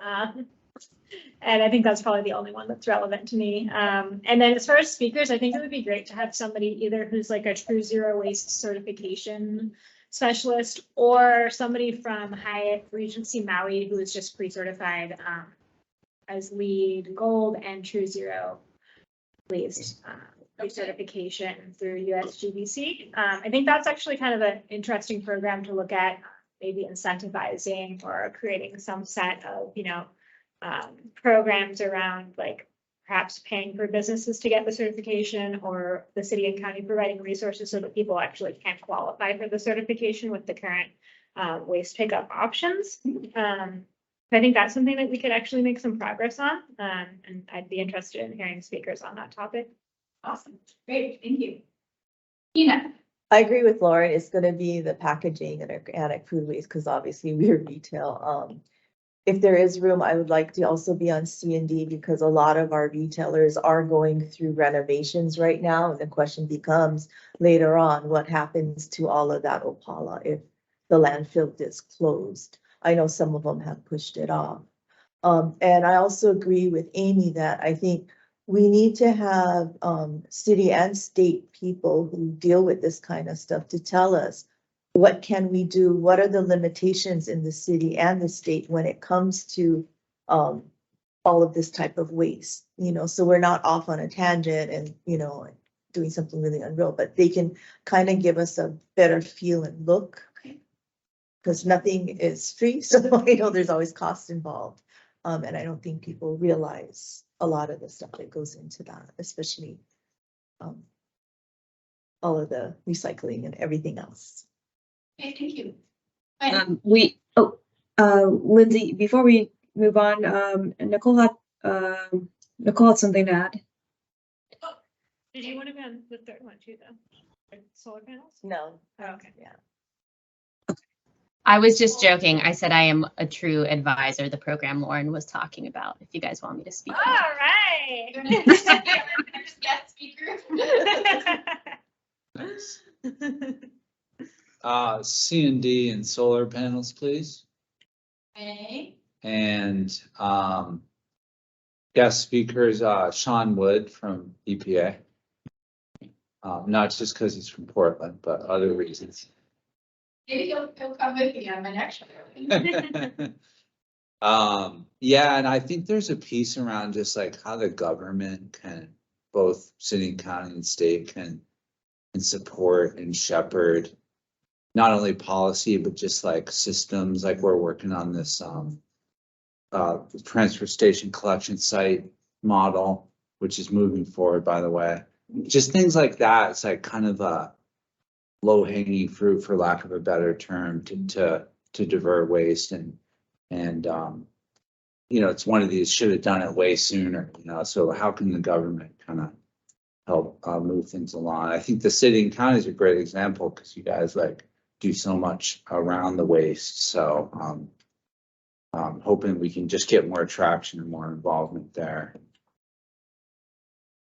And I think that's probably the only one that's relevant to me. And then as far as speakers, I think it would be great to have somebody either who's like a true zero waste certification specialist, or somebody from Hyatt Regency Maui who is just pre-certified as LEED Gold and True Zero Waste certification through USGBC. I think that's actually kind of an interesting program to look at, maybe incentivizing or creating some set of, you know, programs around, like perhaps paying for businesses to get the certification, or the city and county providing resources so that people actually can qualify for the certification with the current waste pickup options. Because I think that's something that we could actually make some progress on, and I'd be interested in hearing speakers on that topic. Awesome, great, thank you. Tina, I agree with Lauren. It's gonna be the packaging and organic food waste, because obviously we're retail. If there is room, I would like to also be on C&D because a lot of our retailers are going through renovations right now. And the question becomes later on, what happens to all of that Opala if the landfill is closed? I know some of them have pushed it off. And I also agree with Amy that I think we need to have city and state people who deal with this kind of stuff to tell us what can we do? What are the limitations in the city and the state when it comes to all of this type of waste? You know, so we're not off on a tangent and, you know, doing something really unreal, but they can kind of give us a better feel and look. Because nothing is free, so I know there's always cost involved. And I don't think people realize a lot of the stuff that goes into that, especially all of the recycling and everything else. okay, thank you. Lindsay, before we move on, Nicole had something to add. Did you want to be on the third one too, though? Solar panels? No. Oh, okay. Yeah. I was just joking. I said I am a true advisor, the program Lauren was talking about, if you guys want me to speak. All right. Guest speaker. Nice. C&D and solar panels, please. Okay, And guest speakers, Sean Wood from EPA. Not just because he's from Portland, but other reasons. maybe he'll come with me on my next show. Yeah, and I think there's a piece around just like how the government can, both city, county, and state can support and shepherd not only policy, but just like systems. Like we're working on this transfer station collection site model, which is moving forward, by the way. Just things like that. It's like kind of a low-hanging fruit, for lack of a better term, to divert waste and you know, it's one of these should have done it way sooner, you know. So how can the government kind of help move things along? I think the city and county is a great example because you guys like do so much around the waste. So hoping we can just get more traction and more involvement there.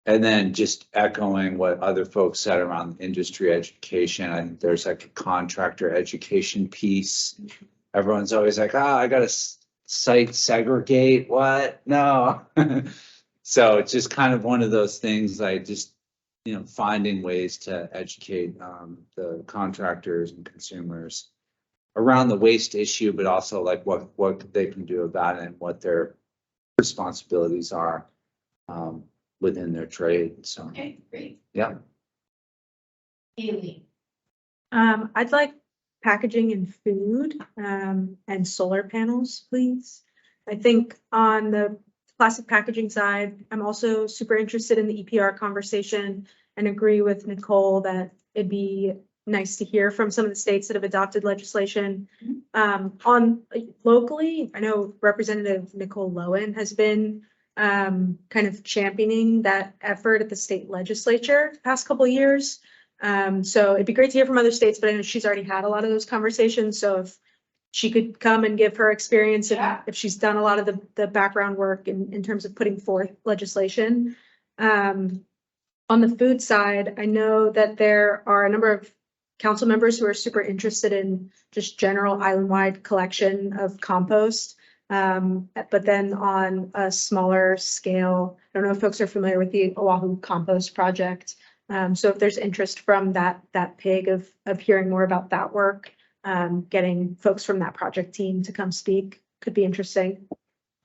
And then just echoing what other folks said around industry education, I think there's like a contractor education piece. Everyone's always like, I gotta site segregate, what? No. So it's just kind of one of those things, like just, you know, finding ways to educate the contractors and consumers around the waste issue, but also like what they can do about it and what their responsibilities are within their trade. So, Okay, great. yeah. Haley. I'd like packaging and food, and solar panels, please. I think on the plastic packaging side, I'm also super interested in the EPR conversation and agree with Nicole that it'd be nice to hear from some of the states that have adopted legislation. On locally, I know Representative Nicole Lowen has been kind of championing that effort at the state legislature the past couple of years. So it'd be great to hear from other states, but I know she's already had a lot of those conversations. So if she could come and give her experience, and if she's done a lot of the background work in terms of putting forth legislation. On the food side, I know that there are a number of council members who are super interested in just general island-wide collection of compost. But then on a smaller scale, I don't know if folks are familiar with the Oahu Compost Project. So if there's interest from that pig of hearing more about that work, getting folks from that project team to come speak could be interesting.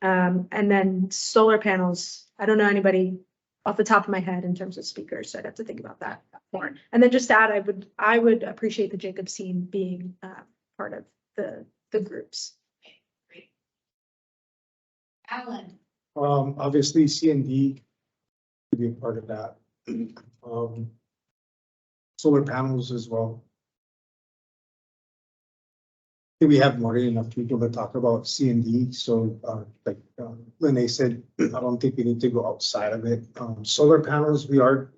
And then solar panels, I don't know anybody off the top of my head in terms of speakers, so I'd have to think about that more. And then just to add, I would appreciate the Jacobs team being part of the groups. Okay, great. Alan. Obviously C&D could be a part of that. Solar panels as well. We have more than enough people to talk about C and D, so like Lene said, I don't think we need to go outside of it. Solar panels, we are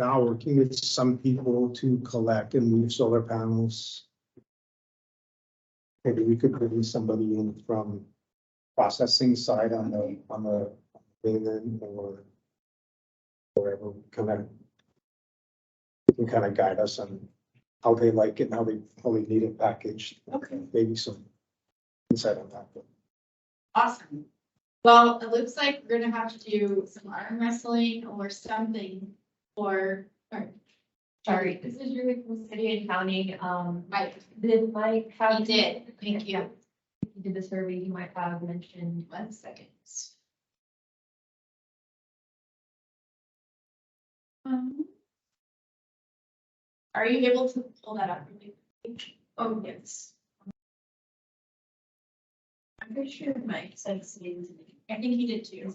now working with some people to collect and move solar panels. Maybe we could bring somebody in from processing side on the mainland or wherever, can kind of guide us on how they like it and how they need it packaged. Okay. Maybe some insight on that. Awesome. Well, it looks like we're gonna have to do some arm wrestling or something or Sorry, this is really from city and county. Mike. Did Mike have? He did. Thank you. If you did the survey, you might have mentioned. 1 second. Are you able to pull that up really quick? Oh, yes. I'm pretty sure Mike said something to me. I think he did too.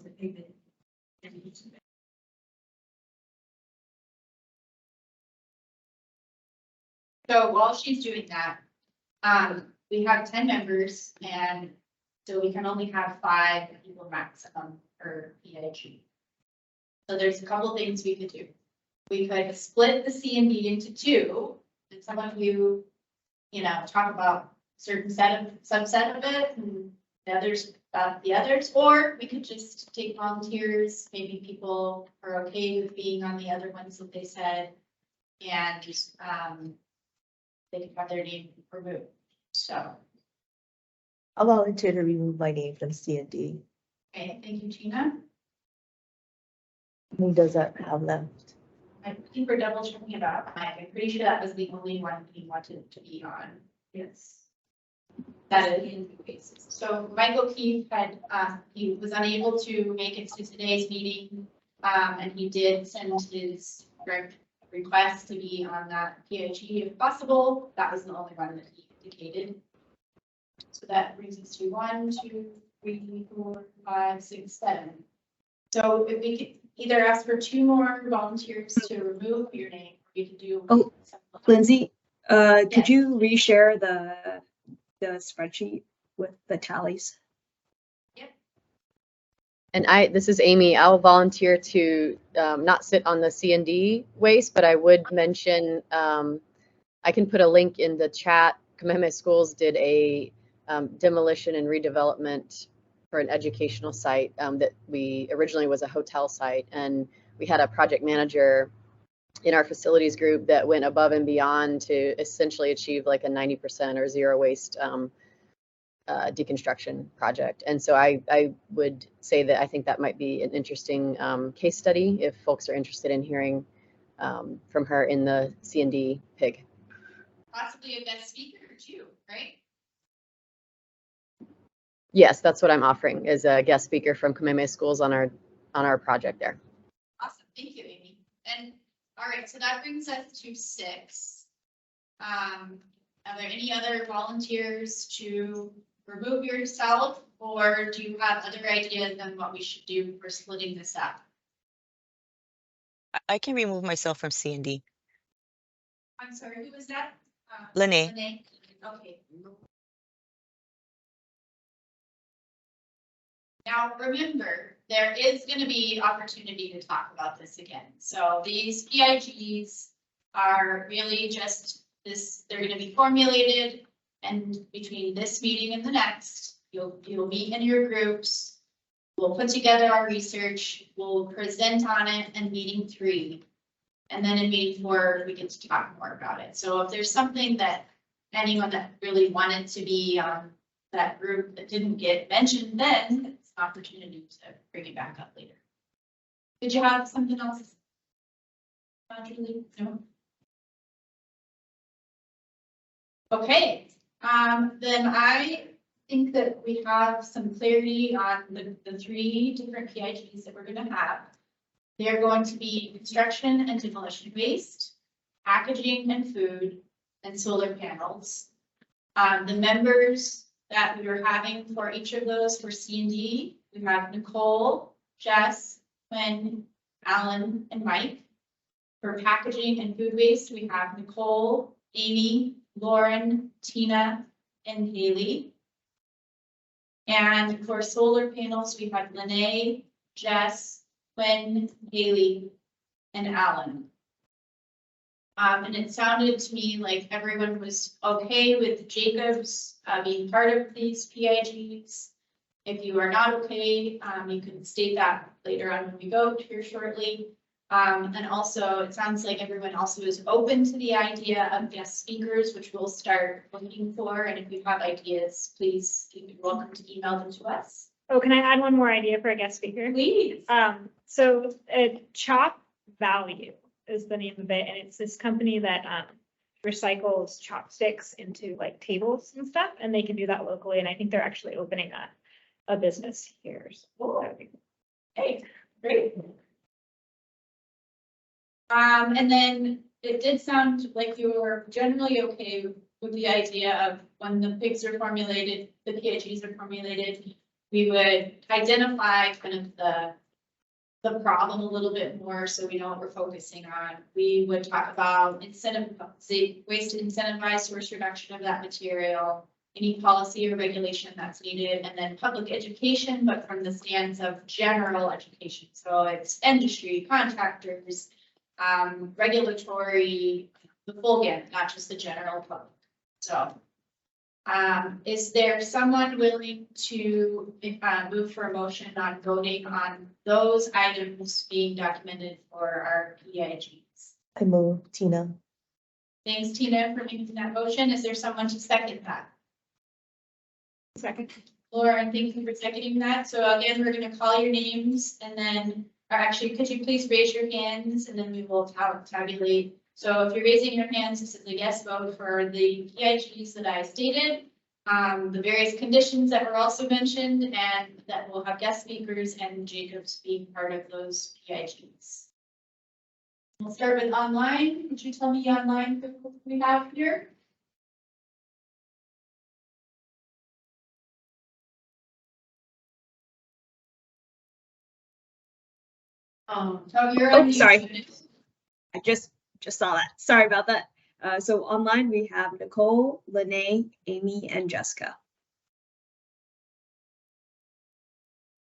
So while she's doing that, we have 10 members and so we can only have 5 people maximum per PIG. So there's a couple things we could do. We could split the C and D into 2, and some of you, talk about certain subset of it, and the others about the others, or we could just take volunteers, maybe people are okay with being on the other ones that they said, and just, they can have their name removed, so. I'll volunteer to remove my name from C and D. Okay, thank you, Tina. Who does that have left? I think we're double checking about Mike. I'm pretty sure that was the only one he wanted to be on. Yes. That is in cases. So Michael Keith had, he was unable to make it to today's meeting. And he did send his request to be on that PIG if possible. That was the only one that he indicated. So that brings us to 1, 2, 3, 4, 5, 6, 7. So if we could either ask for 2 more volunteers to remove your name, or we could do. Oh, Lindsay, Yes. could you reshare the spreadsheet with the tallies? And this is Amy. I'll volunteer to not sit on the C&D waste, but I would mention, I can put a link in the chat. Kamehameha Schools did a demolition and redevelopment for an educational site that we originally was a hotel site. And we had a project manager in our facilities group that went above and beyond to essentially achieve like a 90% or zero waste deconstruction project. And so I would say that I think that might be an interesting case study if folks are interested in hearing from her in the C&D PIG. Possibly a guest speaker too, right? Yes, that's what I'm offering is a guest speaker from Kamehameha Schools on our project there. Awesome, thank you, Amy. And all right, so that brings us to 6. Are there any other volunteers to remove yourself, or do you have other ideas on what we should do for splitting this up? I can remove myself from C and D. I'm sorry, who was that? Lene. Lene, okay. Now, remember, there is going to be opportunity to talk about this again. So these PIGs are really just this, they're going to be formulated, and between this meeting and the next, you'll meet in your groups. We'll put together our research, we'll present on it in meeting 3. And then in meeting 4, we get to talk more about it. So if there's something that anyone that really wanted to be on that group that didn't get mentioned, then it's an opportunity to bring it back up later. Did you have something else? Julie? No. Okay, then I think that we have some clarity on the 3 different PIGs that we're going to have. They're going to be construction and demolition waste, packaging and food, and solar panels. The members that we were having for each of those for C&D, we have Nicole, Jess, Quinn, Alan, and Mike. For packaging and food waste, we have Nicole, Amy, Lauren, Tina, and Haley. And for solar panels, we have Lene, Jess, Quinn, Haley, and Alan. And it sounded to me like everyone was okay with Jacobs being part of these PIGs. If you are not okay, you can state that later on when we go here shortly. And also, it sounds like everyone also is open to the idea of guest speakers, which we'll start looking for. And if you have ideas, please, you're welcome to email them to us. Oh, can I add one more idea for a guest speaker? Please. So Chop Value is the name of it, and it's this company that recycles chopsticks into like tables and stuff, and they can do that locally. And I think they're actually opening a business here. So that would be cool. Okay, great. And then it did sound like you were generally okay with the idea of when the pigs are formulated, the PIGs are formulated, we would identify kind of the problem a little bit more so we know what we're focusing on. We would talk about ways to incentivize source reduction of that material, any policy or regulation that's needed, and then public education, but from the stance of general education. So it's industry, contractors, regulatory, the full gamut, not just the general public. So is there someone willing to move for a motion on voting on those items being documented for our PIGs? I move, Tina. Thanks, Tina, for making that motion. Is there someone to second that? Second. Lauren, thank you for seconding that. So again, we're going to call your names and then, or actually, could you please raise your hands and then we will tabulate. So if you're raising your hands, this is a yes vote for the PIGs that I stated, the various conditions that were also mentioned, and that we'll have guest speakers and Jacobs being part of those PIGs. We'll start with online. Could you tell me online who we have here? So you're on mute. Sorry. I just saw that. Sorry about that. So online we have Nicole, Lene, Amy, and Jessica.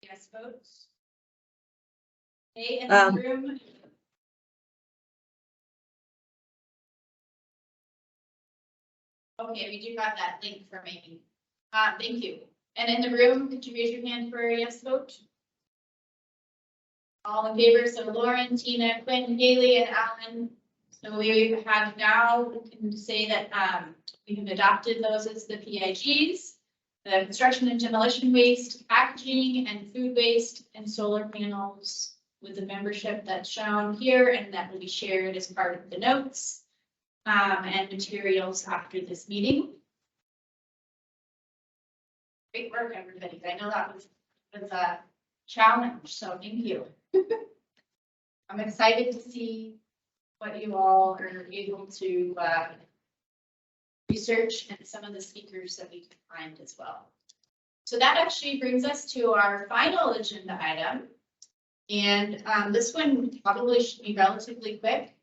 Yes, votes. Okay, in the room. Okay, we do got that link for Amy. Thank you. And in the room, could you raise your hand for a yes vote? All in favor, so Lauren, Tina, Quinn, Haley, and Alan. So we have now, we can say that we have adopted those as the PIGs, the construction and demolition waste, packaging and food waste, and solar panels with the membership that's shown here, and that will be shared as part of the notes and materials after this meeting. Great work, everybody. I know that was a challenge, so thank you. I'm excited to see what you all are able to research and some of the speakers that we can find as well. So that actually brings us to our final agenda item. And this one probably should be relatively quick.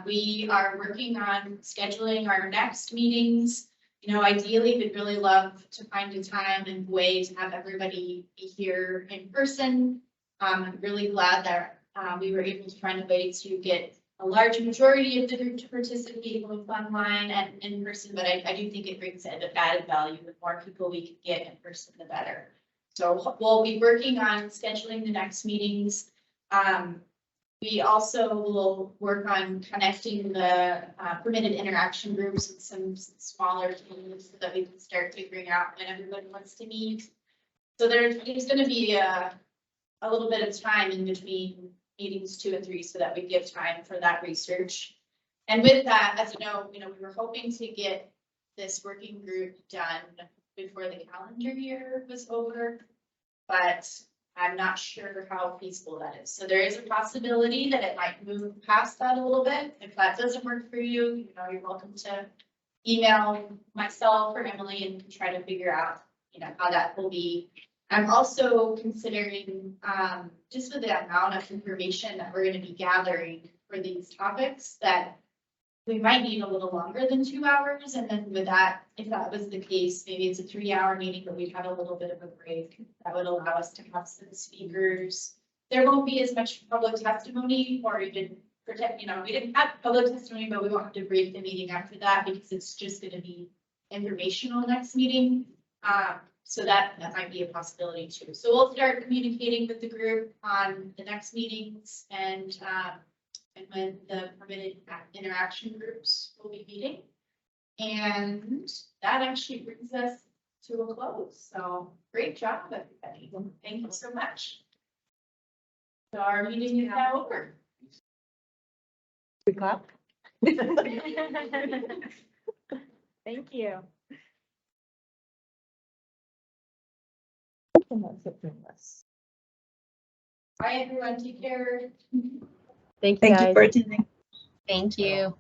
We are working on scheduling our next meetings. You know, ideally, we'd really love to find a time and way to have everybody be here in person. I'm really glad that we were able to find a way to get a large majority of the group to participate both online and in person, but I do think it brings added value. The more people we can get in person, the better. So we'll be working on scheduling the next meetings. We also will work on connecting the permitted interaction groups with some smaller teams so that we can start figuring out when everybody wants to meet. So there's going to be a little bit of time in between meetings 2 and 3 so that we give time for that research. And with that, as you know, we were hoping to get this working group done before the calendar year was over, but I'm not sure how feasible that is. So there is a possibility that it might move past that a little bit. If that doesn't work for you, you're welcome to email myself or Emily and try to figure out, how that will be. I'm also considering, just with the amount of information that we're going to be gathering for these topics, that we might need a little longer than 2 hours, and then with that, if that was the case, maybe it's a 3-hour meeting, but we'd have a little bit of a break. That would allow us to have some speakers. There won't be as much public testimony or even protect, we didn't have public testimony, but we won't have to break the meeting after that because it's just gonna be informational next meeting. So that might be a possibility too. So we'll start communicating with the group on the next meetings and when the permitted interaction groups will be meeting. And that actually brings us to a close. So great job, everybody. Thank you so much. So our meeting is now over. We clap. Thank you. Bye, everyone. Take care. Thank you, Thank you guys. for attending. Thank you.